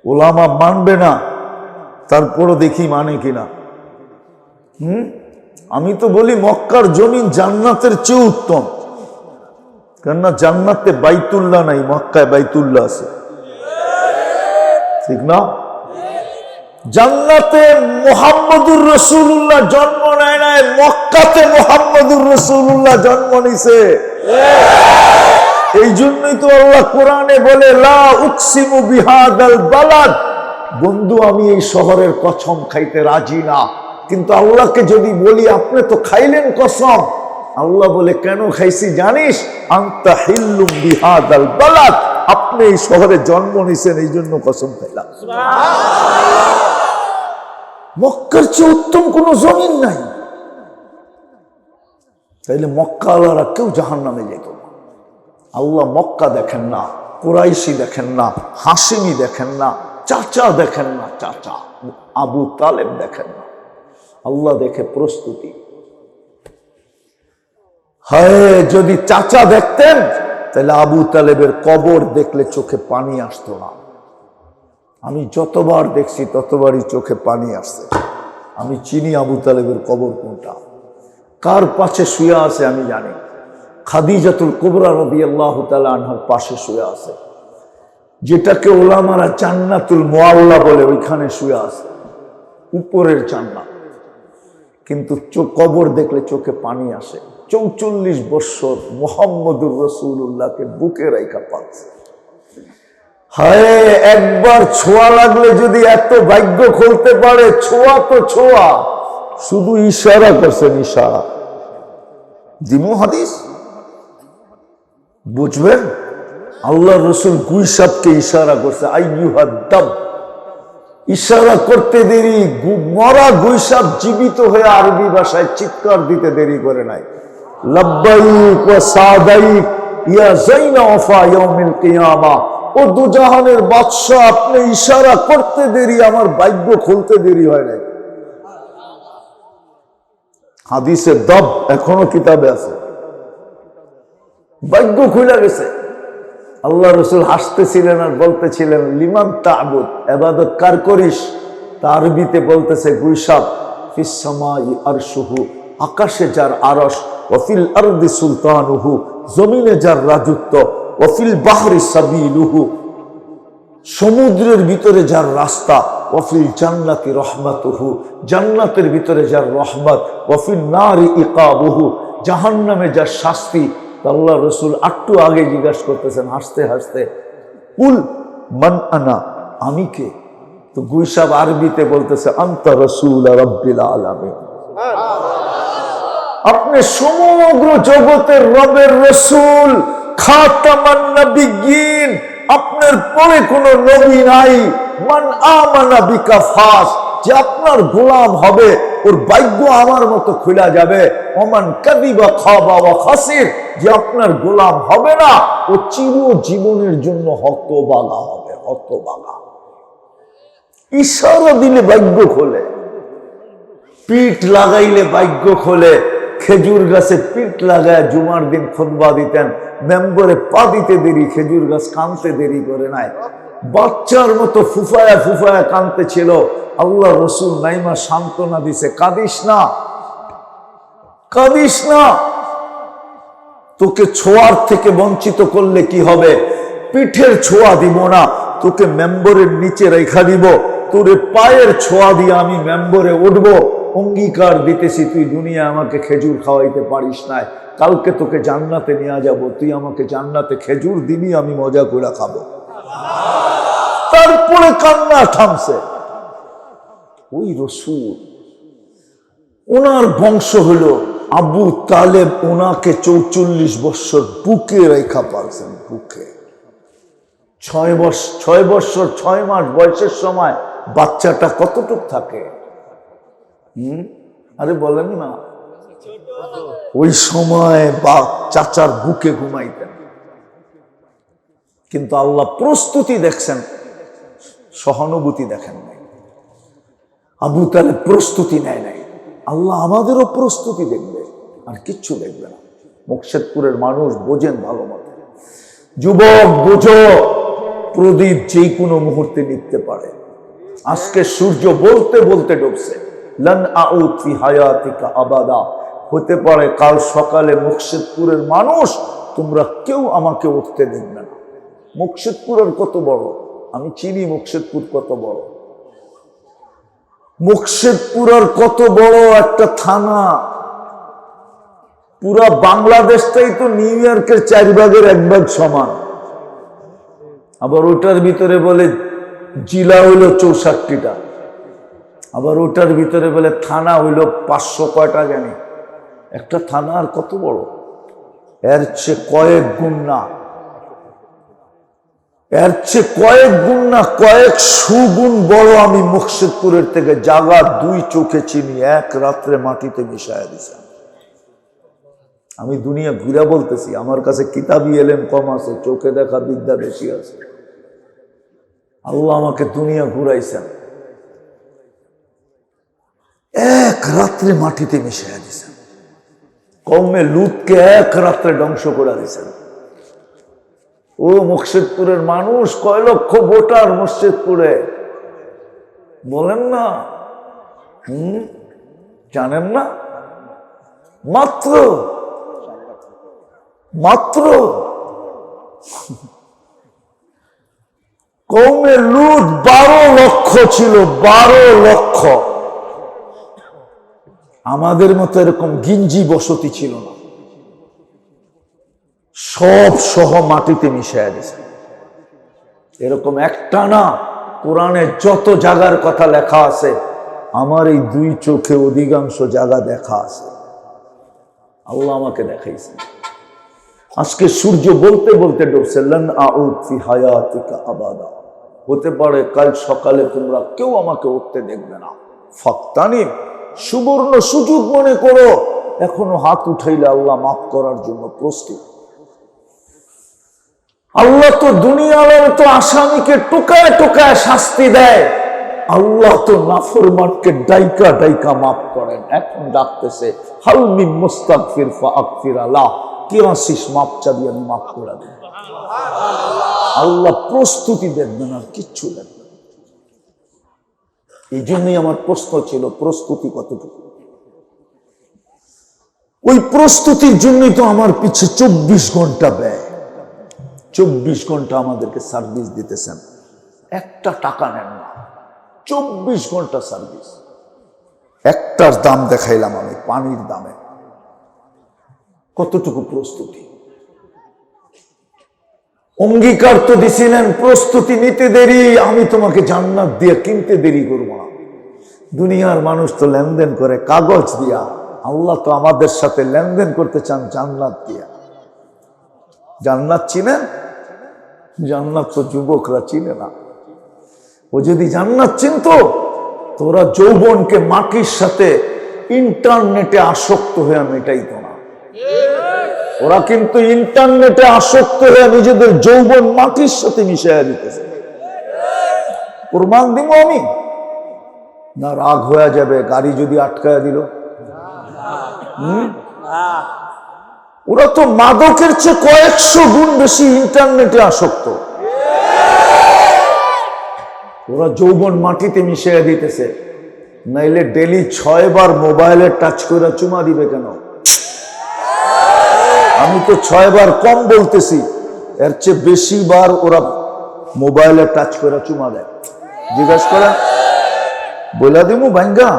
ওলামা মানবে না, তারপরও দেখি মানে কিনা। আমি তো বলি মক্কার জমিন জান্নাতের চেয়ে উত্তম, কেননা জান্নাতে বাইতুল্লাহ নাই, মক্কায় বাইতুল্লাহ আছে, ঠিক না? জান্নাতে মুহাম্মদুর রাসূলুল্লাহ জন্ম নেয় নাই, মক্কাতে মুহাম্মদুর রাসূলুল্লাহ জন্ম নিছে। এই জন্যই তো আল্লাহ কোরআনে বলে, লা উকসিমু বিহাদাল বালাদ। বন্ধু, আমি এই শহরের কসম খাইতে রাজি না, কিন্তু আল্লাহকে যদি বলি আপনি তো খাইলেন কসম, আল্লাহ বলে কেন খাইছি জানিস? আনতা হিল্লুম বিহাদাল বালাদ, আপনি এই শহরে জন্ম নিছেন, এই জন্য কসম খাইলাম। মক্কার চেয়ে উত্তম কোন জমিন নাই। তাইলে মক্কা আল্লাহরা কেউ জাহান্নামে যেত না। আল্লাহ মক্কা দেখেন না, কুরাইশি দেখেন না, হাসিমি দেখেন না, চাচা দেখেন না, চাচা আবু তালেব দেখেন না, আল্লাহ দেখে প্রস্তুতি। হায়, যদি চাচা দেখতেন তাহলে আবু তালেবের কবর দেখলে চোখে পানি আসতো না। আমি যতবার দেখছি ততবারই চোখে পানি আসছে। আমি চিনি আবু তালেবের কবর কোনটা, কার পাশে শুয়ে আছে আমি জানি। খাদিজাতুল কুবরা রাদিয়াল্লাহু তাআলা আনহার পাশে শুয়ে আছে, যেটাকে ওলামারা জান্নাতুল মুআল্লা বলে, ওইখানে শুয়ে আছে, উপরের জান্নাত। কিন্তু কবর দেখলে চোখে পানি আসে। ৪৪ বছর মুহাম্মদুর রাসূলুল্লাহকে বুকে রাইখা পাচ্ছে। হায়, একবার ছোঁয়া লাগলে যদি এত ভাগ্য খুলতে পারে, ছোঁয়া তো ছোঁয়া, শুধু ইশারা করছেন, ইশারা। দিমু হাদিস বুঝবেন, আল্লাহ রসুল গুইসাবকে ইশারা করছে, আইয়ুহাদ্দাব। ইশারা করতে দেরি, মরা গুইসাব জীবিত হয়ে আরবি ভাষায় চিৎকার দিতে দেরি করে নাই, লাব্বাইক ওয়া সাদাইক ইয়া যাইনা ওয়াফা ইয়াউমিল কিয়ামা। ও দুজাহানের বাদশা, আপনি ইশারা করতে দেরি, আমার ভাগ্য খুলতে দেরি হয় নাই। হাদিসে দব এখনো কিতাবে আছে, ভাগ্য খুলে গেছে। আল্লাহ রসুল হাসতেছিলেন আর বলতেছিলেন, লিমান তা'বুদ, ইবাদত কার করিস? তা আরবিতে বলতেছে গুইসাব, ফিস সামাই আরশুহু, আকাশে যার আরশ, ওয়া ফিল আরদি সুলতানুহু, জমিনে যার রাজত্ব, ওয়া ফিল বাহরি সাবিলুহু, সমুদ্রের ভিতরে যার রাস্তা, ওয়া ফিল জান্নাতি রাহমাতুহু, জান্নাতের ভিতরে যার রহমত, ওয়া ফিন নারি ইকাবুহু, জাহান্নামে যার শাস্তি। আল্লাহ রসুল একটু আগে জিজ্ঞাসা করতেছেন হাসতে হাসতে, কুল মান আনা, আমি কে? তো গুইসাব আরবিতে বলতেছে, আনতা রাসূল রাব্বিল আলামিন, আপনি সমগ্র জগতের রবের রসুল, খাতামান নবিয়্যিন, আপনার পরে কোনো নবী নাই। মান আমানা বিকা ফাস, যে আপনার গোলাম হবে ওর ভাগ্য আমার মতো খুলে যাবে। ওমান কাযিবা খাবা ওয়া খাসির, যে আপনার গোলাম হবে না ও চিরজীবনের জন্য হতভাগা হবে, হতভাগা। ইশারা দিলে ভাগ্য খোলে, পিঠ লাগাইলে ভাগ্য খোলে। খেজুর গাছে পিঠ লাগায় জুমার দিন খুতবা দিতেন, মেম্বরে পা দিতে দেরি, খেজুর গাছ কানতে দেরি করে নাই, বাচ্চার মতো ফুফায়া ফুফায়া কানতে ছিল। আল্লাহ রসুল নাইমা সান্ত্বনা দিছে, কাঁদিস না, কাঁদিস না, তোকে ছোঁয়ার থেকে বঞ্চিত করলে কি হবে? পিঠের ছোঁয়া দিব না, তোকে মেম্বরের নিচে রেখা দিব, তোর পায়ের ছোঁয়া দিয়ে আমি মেম্বরে উঠবো। অঙ্গীকার দিতেছি, তুই দুনিয়া আমাকে খেজুর খাওয়াইতে পারিস না, কালকে তোকে জান্নাতে নিয়ে যাব, তুই আমাকে জান্নাতে খেজুর দিবি, আমি মজা করে খাবো। তারপরে কান্না থামছে। ওই রসুল, ওনার বংশ হলো আবু তালেব, ওনাকে ৪৪ বছর বুকে রেখা পালছেন, বুকে। ৬ বছর ৬ মাস বয়সের সময় বাচ্চাটা কতটুক থাকে? আরে বলেন না, ওই সময় বা চাচার বুকে ঘুমাইতেন। কিন্তু আল্লাহ প্রস্তুতি দেখছেন, সহানুভূতি দেখেন নাই। আবু তালেব প্রস্তুতি নেয় নাই, আল্লাহ আমাদেরও প্রস্তুতি দেখবে, আর কিচ্ছু দেখবে না। মুকশেদপুরের মানুষ বোঝেন ভালো মতো, যুবক বোঝো, প্রদীপ যে কোনো মুহূর্তে নিতে পারে। আজকে সূর্য বলতে বলতে ডুবছে, লান আউদ ফি হায়াতিকা আবাদা, হতে পারে কাল সকালে মুকশেদপুরের মানুষ তোমরা কেউ আমাকে উঠতে দেখবে না। মুকশেদপুর আর কত বড়, আমি চিনি মুকশেদপুর কত বড়। মুকশেদপুর আর কত বড় একটা থানা, পুরা বাংলাদেশটাই তো নিউ ইয়র্কের 4 ভাগের 1 ভাগ সমান। আবার ওটার ভিতরে বলে জেলা হইল 64টা, আবার ওটার ভিতরে বলে থানা হইল 500 কয়টা জানি। একটা থানা আর কত বড়, এর চেয়ে কয়েক গুণ না। এর চেয়ে কয়েক গুণ না কয়েক সুগুণ বড় আমি মুর্শিদপুরের থেকে জাগা 2 চোখে চিনি, এক রাত্রে মাটিতে মিশাইয়া দিছেন। আমি দুনিয়া ঘুরা বলতেছি, আমার কাছে কিতাবি এলেম কম আছে, চোখে দেখা বিদ্যা বেশি আছে। আল্লাহ আমাকে দুনিয়া ঘুরাইছেন, এক রাত্রে মাটিতে মিশাইয়া দিছেন। কওমে লুতকে এক রাত্রে ধ্বংস করে দিছেন। ও মুর্শিদপুরের মানুষ, কয় লক্ষ ভোটার মুর্শিদপুরে বলেন না? জানেন না? মাত্র কওমে লুত 12 লক্ষ ছিল, 12 লক্ষ। আমাদের মতো এরকম গিঞ্জি বসতি ছিল না, সব সহ মাটিতে মিশাইয়া দিয়েছে। এরকম একটা না, কোরআনে যত জায়গার কথা লেখা আছে, আমার এই 2 চোখে অধিকাংশ জায়গা দেখা আছে। আল্লাহ আমাকে দেখাইছে। আজকে সূর্য বলতে বলতে ডুবছে, লান আউদ ফি হায়াতিকা আবাদা। হতে পারে কাল সকালে তোমরা কেউ আমাকে উঠতে দেখবে না। ফাক্তানি, সুবর্ণ সুযোগ মনে করো, এখনো হাত উঠাইলে আল্লাহ মাফ করার জন্য প্রস্তুত। আল্লাহ তো দুনিয়ার তো আসামিকে টোকায় টোকায় শাস্তি দেয়, আল্লাহ তো নাফরমানকে ডাইকা ডাইকা মাফ করেন। এখন ডাকতেছে, হাল মিন মুস্তাগফির ফাগফির আলাহ, কি আসিস মাফ চাবি, আমি মাফ করে দেব। আল্লাহ প্রস্তুতি দেখবেন, আর কিচ্ছু দেখবেন। এই জন্যই আমার প্রশ্ন ছিল, প্রস্তুতি কতটুকু? ওই প্রস্তুতির জন্যই তো আমার পিছে 24 ঘন্টা ব্যয়। 24 ঘন্টা আমাদেরকে সার্ভিস দিতেছেন, একটা টাকা নেন না, 24 ঘন্টা সার্ভিস। একটার দাম দেখাইলাম আমি, পানির দামে। কতটুকু প্রস্তুতি? অঙ্গীকার তো দিছিলেন, প্রস্তুতি নিতে দেরি, আমি তোমাকে জান্নাত দিয়ে কিনতে দেরি করবো না। দুনিয়ার মানুষ তো লেনদেন করে কাগজ দিয়া, আল্লাহ তো আমাদের সাথে লেনদেন করতে চান জান্নাত দিয়া। জান্নাত চিনেন? জান্নাত তো যুবকরা চিনে না। ও যদি জান্নাত চিনতো, তোরা যৌবনকে মাটির সাথে ইন্টারনেটে আসক্ত হয়ে মেটাইতো না। ওরা কিন্তু ইন্টারনেটে আসক্ত হয়ে নিজেদের যৌবন মাটির সাথে মিশাইয়া দিতেছে। প্রমাণ দিব আমি না? রাগ হয়ে যাবে গাড়ি যদি আটকায়া দিল। ওরা তো মাদকের চেয়ে কয়েকশো গুণ বেশি ইন্টারনেটে আসক্ত। ওরা যৌবন মাটিতে মিশিয়ে দিতেছে, নাইলে ডেলি 6 বার মোবাইলে টাচ করে চুমা দিবে কেন? আমি তো 6 বার কম বলতেছি, এর চেয়ে বেশি বার ওরা মোবাইলে টাচ করে চুমা দেয়। জিজ্ঞাসা করেন, বলে দিমু ভাঙ্গা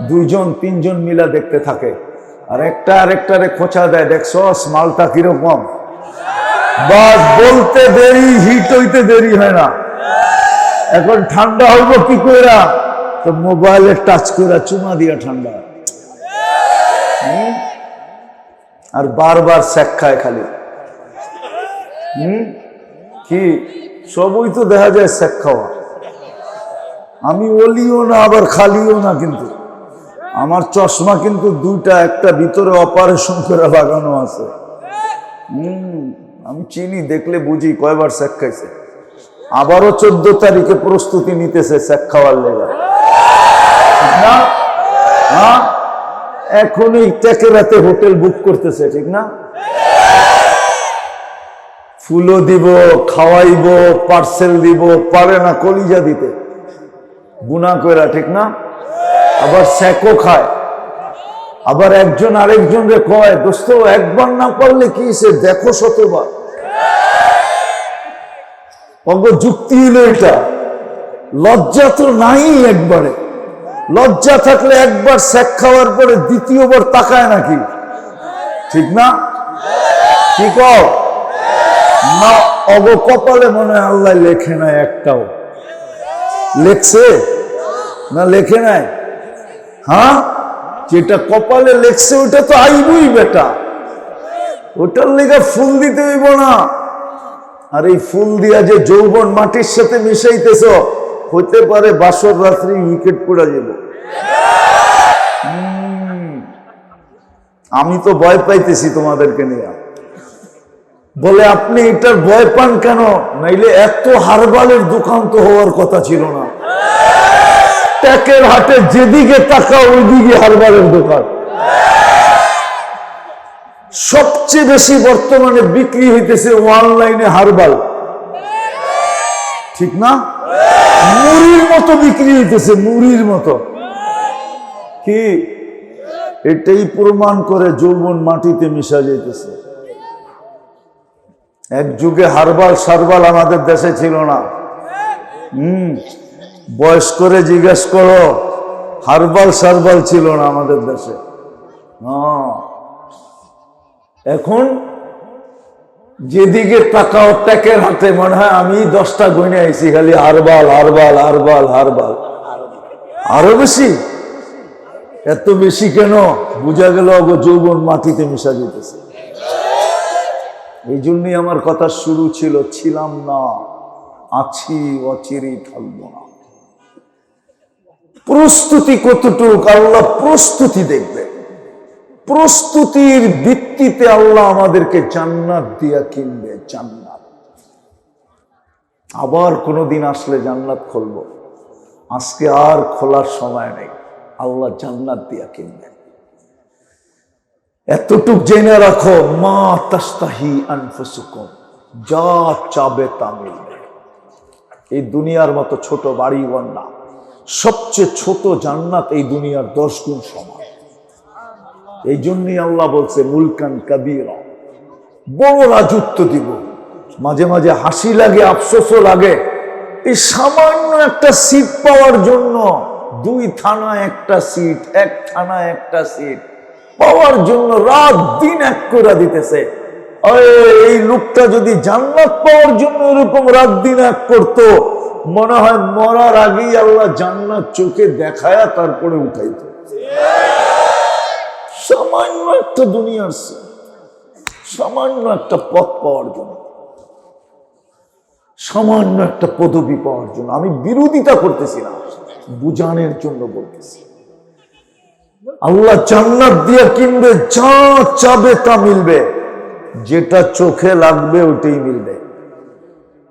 2 জন 3 জন মিলা দেখতে থাকে, আর একটা আরেকটারে খোঁচা দেয়, দেখছো মালটা কিরকম। বাস বলতে দেরি, হিট হইতে দেরি হয় না। এখন ঠান্ডা হইব কি কইরা? তো মোবাইলে টাচ করে চুমা দিয়া ঠান্ডা। আর বারবার শেখ খায় খালি। কি সবই তো দেখা যায় শেখ খাওয়া। আমি ওলিও না আবার খালিও না, কিন্তু আমার চশমা কিন্তু 2টা, একটা ভিতরে অপারেশন করে লাগানো আছে। আমি চিনি, দেখলে বুঝি কয়বার শেখ খাইছে। আবারও 14 তারিখে প্রস্তুতি নিতেছে শেখ খাওয়ার লেগে না? হ্যাঁ, এখনই টেকে রাতে হোটেল বুক করতেছে, ঠিক না? ফুলও দিব, খাওয়াইব, পার্সেল দিব, পারে না কলিজা দিতে, গুনাহ কইরা, ঠিক না? আবার শেকও খায়। আবার একজন আরেকজনকে কয়, দোস্ত একবার না পারলে কি সে দেখো 100বার। যুক্তি হলো এটা। লজ্জা তো নাই একবারে। লজ্জা থাকলে একবার শেক খাওয়ার পরে দ্বিতীয়বার তাকায় নাকি? ঠিক না? কি কও না? কপালে মনে হয় আল্লাহ লেখে নাই একটাও। লেখছে না লেখে নাই? হ্যাঁ, যেটা কপালে লেখছে ওটা তো আইবই বেটা, ওটার লেগে ফুল দিতে হইব না। আর এই ফুল দিয়া যে যৌবন মাটির সাথে মিশাইতেছ, হইতে পারে বাসর রাত্রি উইকেট পড়া যাবে। আমি তো ভয় পাইতেছি তোমাদেরকে নিয়ে। বলে আপনি এটার ভয় পান কেন? নাইলে এত হারবালের দোকান তো হওয়ার কথা ছিল না। ট্যাকের হাটে যেদিকে তাকাও ওইদিকে হারবালের দোকান। সবচেয়ে বেশি বর্তমানে বিক্রি হইতেছে অনলাইনে হারবাল, ঠিক না? মুড়ির মতো বিক্রি হইতেছে, মুড়ির মতো। কি এটাই প্রমাণ করে যৌবন মাটিতে মিশা যাইতেছে। এক যুগে হারবাল সারবাল আমাদের দেশে ছিল না। বয়স করে জিজ্ঞেস করো, হারবাল সারবাল ছিল না আমাদের দেশে। এখন যেদিকে তাকাও ট্যাকের হাতে, মনে হয় আমি 10টা গইনে আইছি খালি হারবাল হারবাল হারবাল হারবাল। আরো বেশি, এত বেশি কেন? বুঝা গেল যৌবন মাটিতে মিশা যেতেছে। এই জন্যই আমার কথা শুরু ছিল, ছিলাম না, আছি, অচিরেই থাকবো না। প্রস্তুতি কতটুক আল্লাহ প্রস্তুতি দেখবে। প্রস্তুতির ভিত্তিতে আল্লাহ আমাদেরকে জান্নাত দিয়া কিনবে। জান্নাত আবার কোনোদিন আসলে জান্নাত খুলবো, আজকে আর খোলার সময় নেই। আল্লাহ জান্নাত দিয়া কিনবে। এতটুক জেনে রাখো, মা তাস্তাহি আনফুসুকুম, যা চাবে তা মিলবে। এই দুনিয়ার মতো ছোট বাড়ি ঘর না, সবচেয়ে ছোট জান্নাত এই দুনিয়ার 10 গুণ সমান। এই জন্যই আল্লাহ বলছে মুলকান কাবীরা, বড় রাজত্ব দিব। মাঝে মাঝে হাসি লাগে, আফসোসও লাগে। এই সামান্য একটা সিট পাওয়ার জন্য 2 থানায় একটা সিট, 1 থানায় একটা সিট পাওয়ার জন্য রাত দিন এক করে দিতেছে। এই লোকটা যদি জান্নাত পাওয়ার জন্য এরকম রাত দিন এক করতো, মনে হয় মরার আগেই আল্লাহ জান্নাত চোখে দেখায়া তারপরে উঠাইতো। সামান্য একটা দুনিয়ার, সামান্য একটা পথ পাওয়ার জন্য, সামান্য একটা পদবি পাওয়ার জন্য। আমি বিরোধিতা করতেছি না, বুঝানোর জন্য বলতেছি। আল্লাহ জান্নাত দিয়ে কিনবে, যা চাবে তা মিলবে। যেটা চোখে লাগবে ওটাই মিলবে।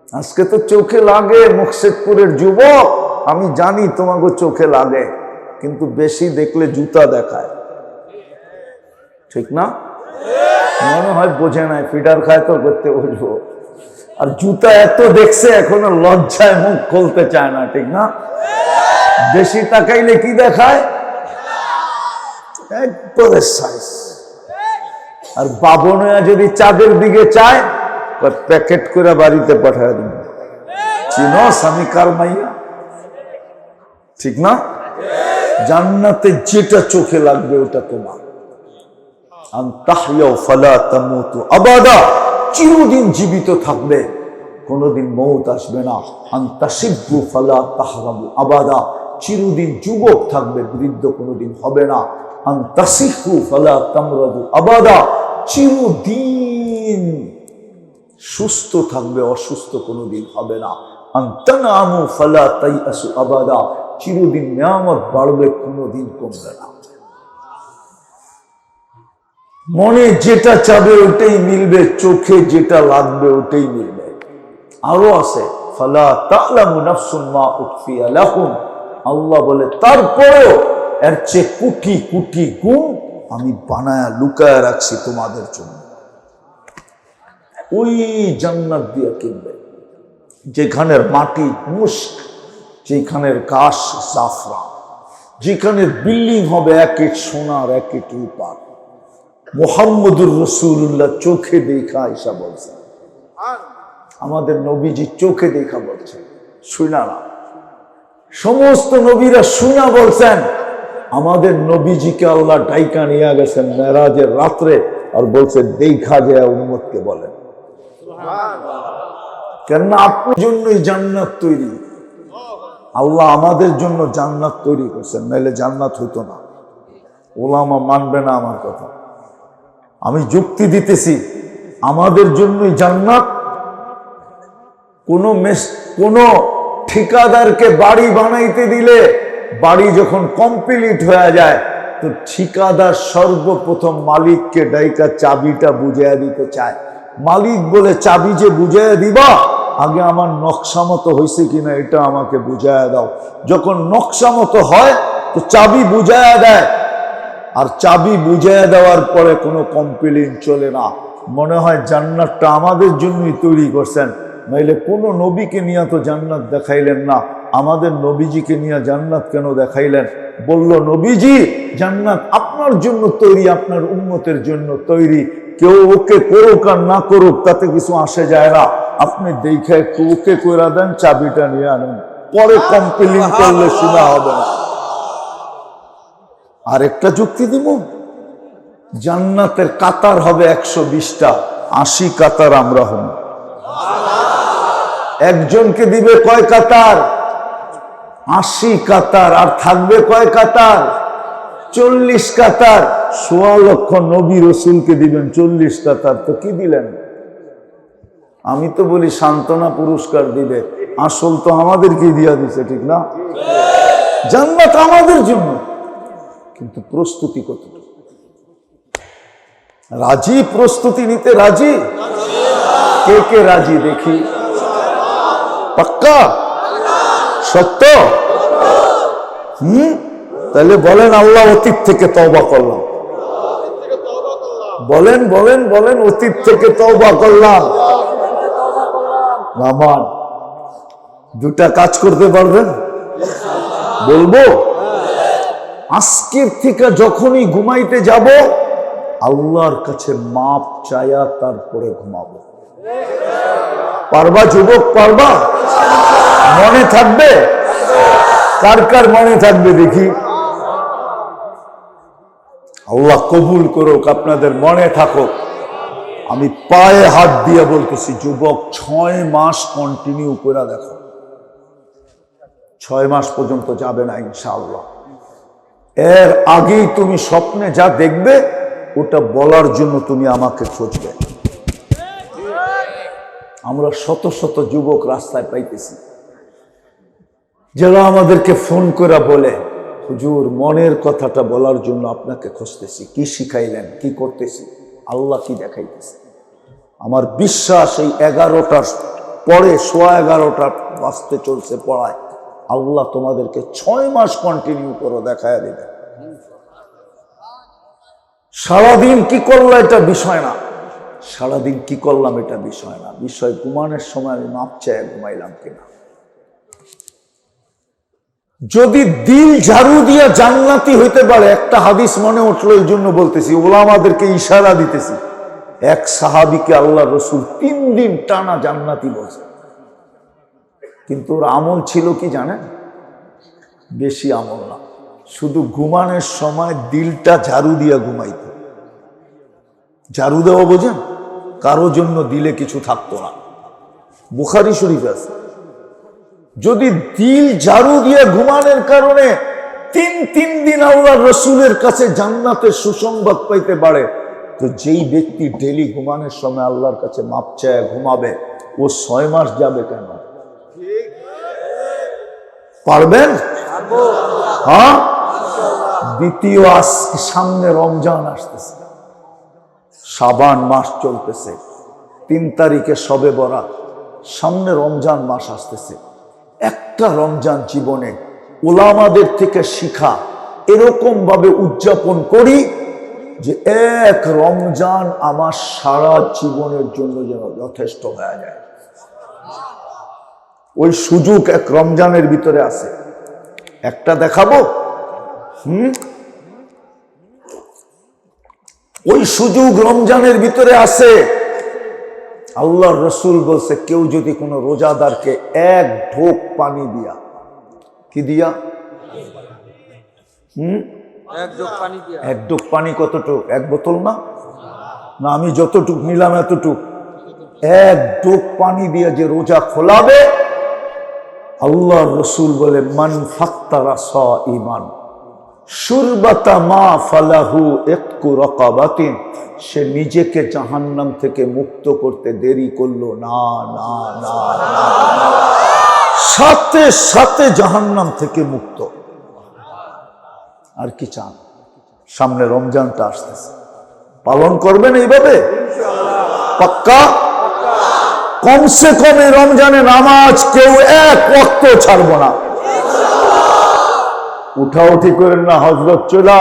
আজকে তো চোখে লাগে মুকসেদপুরের যুবক, আমি জানি তোমাকে চোখে লাগে, কিন্তু বেশি দেখলে জুতা দেখায়, ঠিক না? মনে হয় বোঝে নাই, ফিডার খায় তো করতে বুঝবো। আর জুতা এত দেখছে এখনো লজ্জায় মুখ খুলতে চায় না, ঠিক না? বেশি তাকাইলে কি দেখায়? একবারে সাইজ। আর বাবনয়া যদি চাঁদের দিকে চায়, প্যাকেট করে বাড়িতে পাঠায় দিন। চিনো স্বামী কার মাইয়া, ঠিক না? জান্নাতে যেটা চোখে লাগবে ওটা তোমার। আবাদা, চিরদিন জীবিত থাকবে, কোনদিন মৌত আসবে না। আন্তাসিব্বু ফালা তাহরাবু আবাদা, চিরদিন যুবক থাকবে, বৃদ্ধ কোনদিন হবে না। আন্তাসিহু ফালা তামরাদু আবাদা, চিরদিন সুস্থ থাকবে, অসুস্থ কোনদিন হবে না। আনতানামু ফালা তাইয়াসু আবাদা, চিরদিন নিয়ামত বাড়বে, কোনদিন কমবে না। মনে যেটা চাবে ওটাই মিলবে, চোখে যেটা লাগবে ওটাই মিলবে। আরো আছে, ফালা তা'লামু নাফসুম মা উখফিয়া লাহুম, আল্লাহ বলে তারপরেও এর চেয়ে কোটি কোটি গুণ আমি বানায়া লুকায় রাখছি তোমাদের জন্য। ওই জান্নাত দিয়ে কিনবে, যেখানের মাটি মুস্ক, যেখানের ঘাস জাফরান, যেখানের বিল্ডিং হবে এক এক সোনার, এক এক রূপার। মুহাম্মদুর রাসূলুল্লাহ চোখে দেখা আয়েশা বলছে, আমাদের নবীজি চোখে দেখা বলছেন, শুনা না। সমস্ত নবীরা শুনা বলছেন, আমাদের নবীজিকে আল্লাহ ডাইকা নিয়ে গেছেন মেরাজের রাত্রে, আর বলছে দেখা যায় উম্মতকে বলেন। কেননা আপনার জন্যই জান্নাত তৈরি, আল্লাহ আমাদের জন্য জান্নাত তৈরি করছেন, নাহলে জান্নাত হইতো না। ওলামা মানবে না আমার কথা, আমি যুক্তি দিতেছি। আমাদের জন্যই জান্নাত, কোনো ঠিকাদারকে বাড়ি বানাইতে দিলে বাড়ি যখন কমপ্লিট হয়ে যায় তো ঠিকাদার সর্বপ্রথম মালিককে ডাইকা চাবিটা বুঝাইয়া দিতে চায়। মালিক বলে, চাবি যে বুঝাইয়া দিবা, আগে আমার নকশা মতো হয়েছে কিনা এটা আমাকে বুঝাইয়া দাও। যখন নকশা মতো হয় তো চাবি বুঝাইয়া দেয়, আর চাবি বুঝাইয়া দেওয়ার পরে কোনো কমপ্লেইন চলে না। মনে হয় জান্নাতটা আমাদের জন্যই তৈরি করছেন, নইলে কোনো নবীকে নিয়ে তো জান্নাত দেখাইলেন না, আমাদের নবীজিকে নিয়ে জান্নাত কেন দেখাইলেন? বলল, নবীজি জান্নাত আপনার জন্য তৈরি, আপনার উম্মতের জন্য তৈরি। কেউ ওকে করুক আর না করুক তাতে কিছু আসে যায় না, আপনি দেখে একটু ওকে কইরা দেন, চাবিটা নিয়ে আনেন, পরে কমপ্লেইন করলে শোনা হবে না। আর একটা যুক্তি দিব, জান্নাতের কাতার হবে 120টা, 80 কাতার আমরা হব। একজনকে দিবে কয় কাতার? 80 কাতার। আর থাকবে কয় কাতার? 40 কাতার। 1.25 লক্ষ নবী রসুলকে দিবেন 40 কাতার, তো কি দিলেন? আমি তো বলি সান্ত্বনা পুরস্কার দিবে, আসল তো আমাদেরকে দিয়া দিছে, ঠিক না? জান্নাত আমাদের জন্য, কিন্তু প্রস্তুতি কতটুকু? রাজি? প্রস্তুতি নিতে রাজি? কে কে রাজি দেখি? পাক্কা? সত্য? তাহলে বলেন, আল্লাহ অতীত থেকে তওবা করলাম। বলেন বলেন বলেন, অতীত থেকে তওবা করলাম। আমার দুটা কাজ করতে পারবেন? বলবো, আজকের থেকে যখনই ঘুমাইতে যাব আল্লাহর কাছে মাপ চায়া তারপরে ঘুমাবো। পারবা যুবক? পারবা? মনে থাকবে? কার কার মনে থাকবে দেখি? আল্লাহ কবুল করুক, আপনাদের মনে থাকুক। আমি পায়ে হাত দিয়ে বলতেছি, যুবক 6 মাস কন্টিনিউ করে দেখো, 6 মাস পর্যন্ত যাবে না ইনশাআল্লাহ। এর আগেই তুমি স্বপ্নে যা দেখবে ওটা বলার জন্য তুমি আমাকে খুঁজবে। আমরা শত শত যুবক রাস্তায় পাইতেছি যারা আমাদেরকে ফোন করে বলে, হুজুর মনের কথাটা বলার জন্য আপনাকে খুঁজতেছি, কি শিখাইলেন, কি করতেছি, আল্লাহ কি দেখাইতেছে। আমার বিশ্বাস এই 11টার পরে 11:15 বাজতে চলছে পড়ায়, আল্লাহ তোমাদেরকে 6 মাস কন্টিনিউ করে দেখায় দেবে। সারাদিন কি করলো এটা বিষয় না, সারাদিন কি করলাম এটা বিষয় না, বিষয় ঘুমানোর সময় আমি মাপ চাই ঘুমাইলাম কিনা। যদি দিল ঝাড়ু দিয়া জান্নাতি হইতে পারে, একটা হাদিস মনে উঠলো এই জন্য বলতেছি, ওলামাদেরকে ইশারা দিতেছি। এক সাহাবীকে আল্লাহ রসুল 3 দিন টানা জান্নাতি বলছে, কিন্তু ওর আমল ছিল কি জানেন? বেশি আমল না, শুধু ঘুমানোর সময় দিলটা ঝাড়ু দিয়া ঘুমাইত। ঝাড়ু দেওয়া বোঝেন? কারো জন্য দিলে কিছু থাকতো না, বুখারী শরীফে আছে। যদি দিল ঝাড়ু দিয়ে ঘুমানোর কারণে 3 দিন আল্লাহ রসুলের কাছে জান্নাতের সুসংবাদ পাইতে পারে, তো যেই ব্যক্তি ডেলি ঘুমানোর সময় আল্লাহর কাছে মাপ চায় ঘুমাবে, ও 6 মাস যাবে কেন? পারবেন? হ্যাঁ। দ্বিতীয়, সামনে রমজান আসতেছে, শাবান মাস চলতেছে, 3 তারিখে শবে বরাত, সামনে রমজান মাস আসতেছে। একটা রমজান জীবনে উলামাদের থেকে শিখা এরকম ভাবে উদযাপন করি যে এক রমজান আমার সারা জীবনের জন্য যেন যথেষ্ট হয়ে যায়। ওই সুযোগ এক রমজানের ভিতরে আছে, একটা দেখাবো। ওই সুযোগ রমজানের ভিতরে আছে। আল্লাহর রসুল বলছে, কেউ যদি কোনো রোজাদারকে 1 ঢোক পানি দিয়া, কি দিয়া? 1 ঢোক পানি কতটুক? 1 বোতল না? না, আমি যতটুক নিলাম এতটুক। 1 ঢোক পানি দিয়া যে রোজা খোলাবে, আল্লাহর রসুল বলে, মান ফাত্তারা সাইমান, শুরবাতা মা ফালাহু ইতকু রাকাবাতিন, সে নিজেকে জাহান্নাম থেকে মুক্ত করতে দেরি করলো না, না না না, সাথে সাথে জাহান্নাম থেকে মুক্ত। আর কি চান? সামনে রমজানটা আসতেছে, পালন করবেন এইভাবে পাক্কা? কমসে কম এই রমজানে নামাজ কেউ এক ওয়াক্ত ছাড়বো না। উঠাউঠি করেন না, হযরত চলে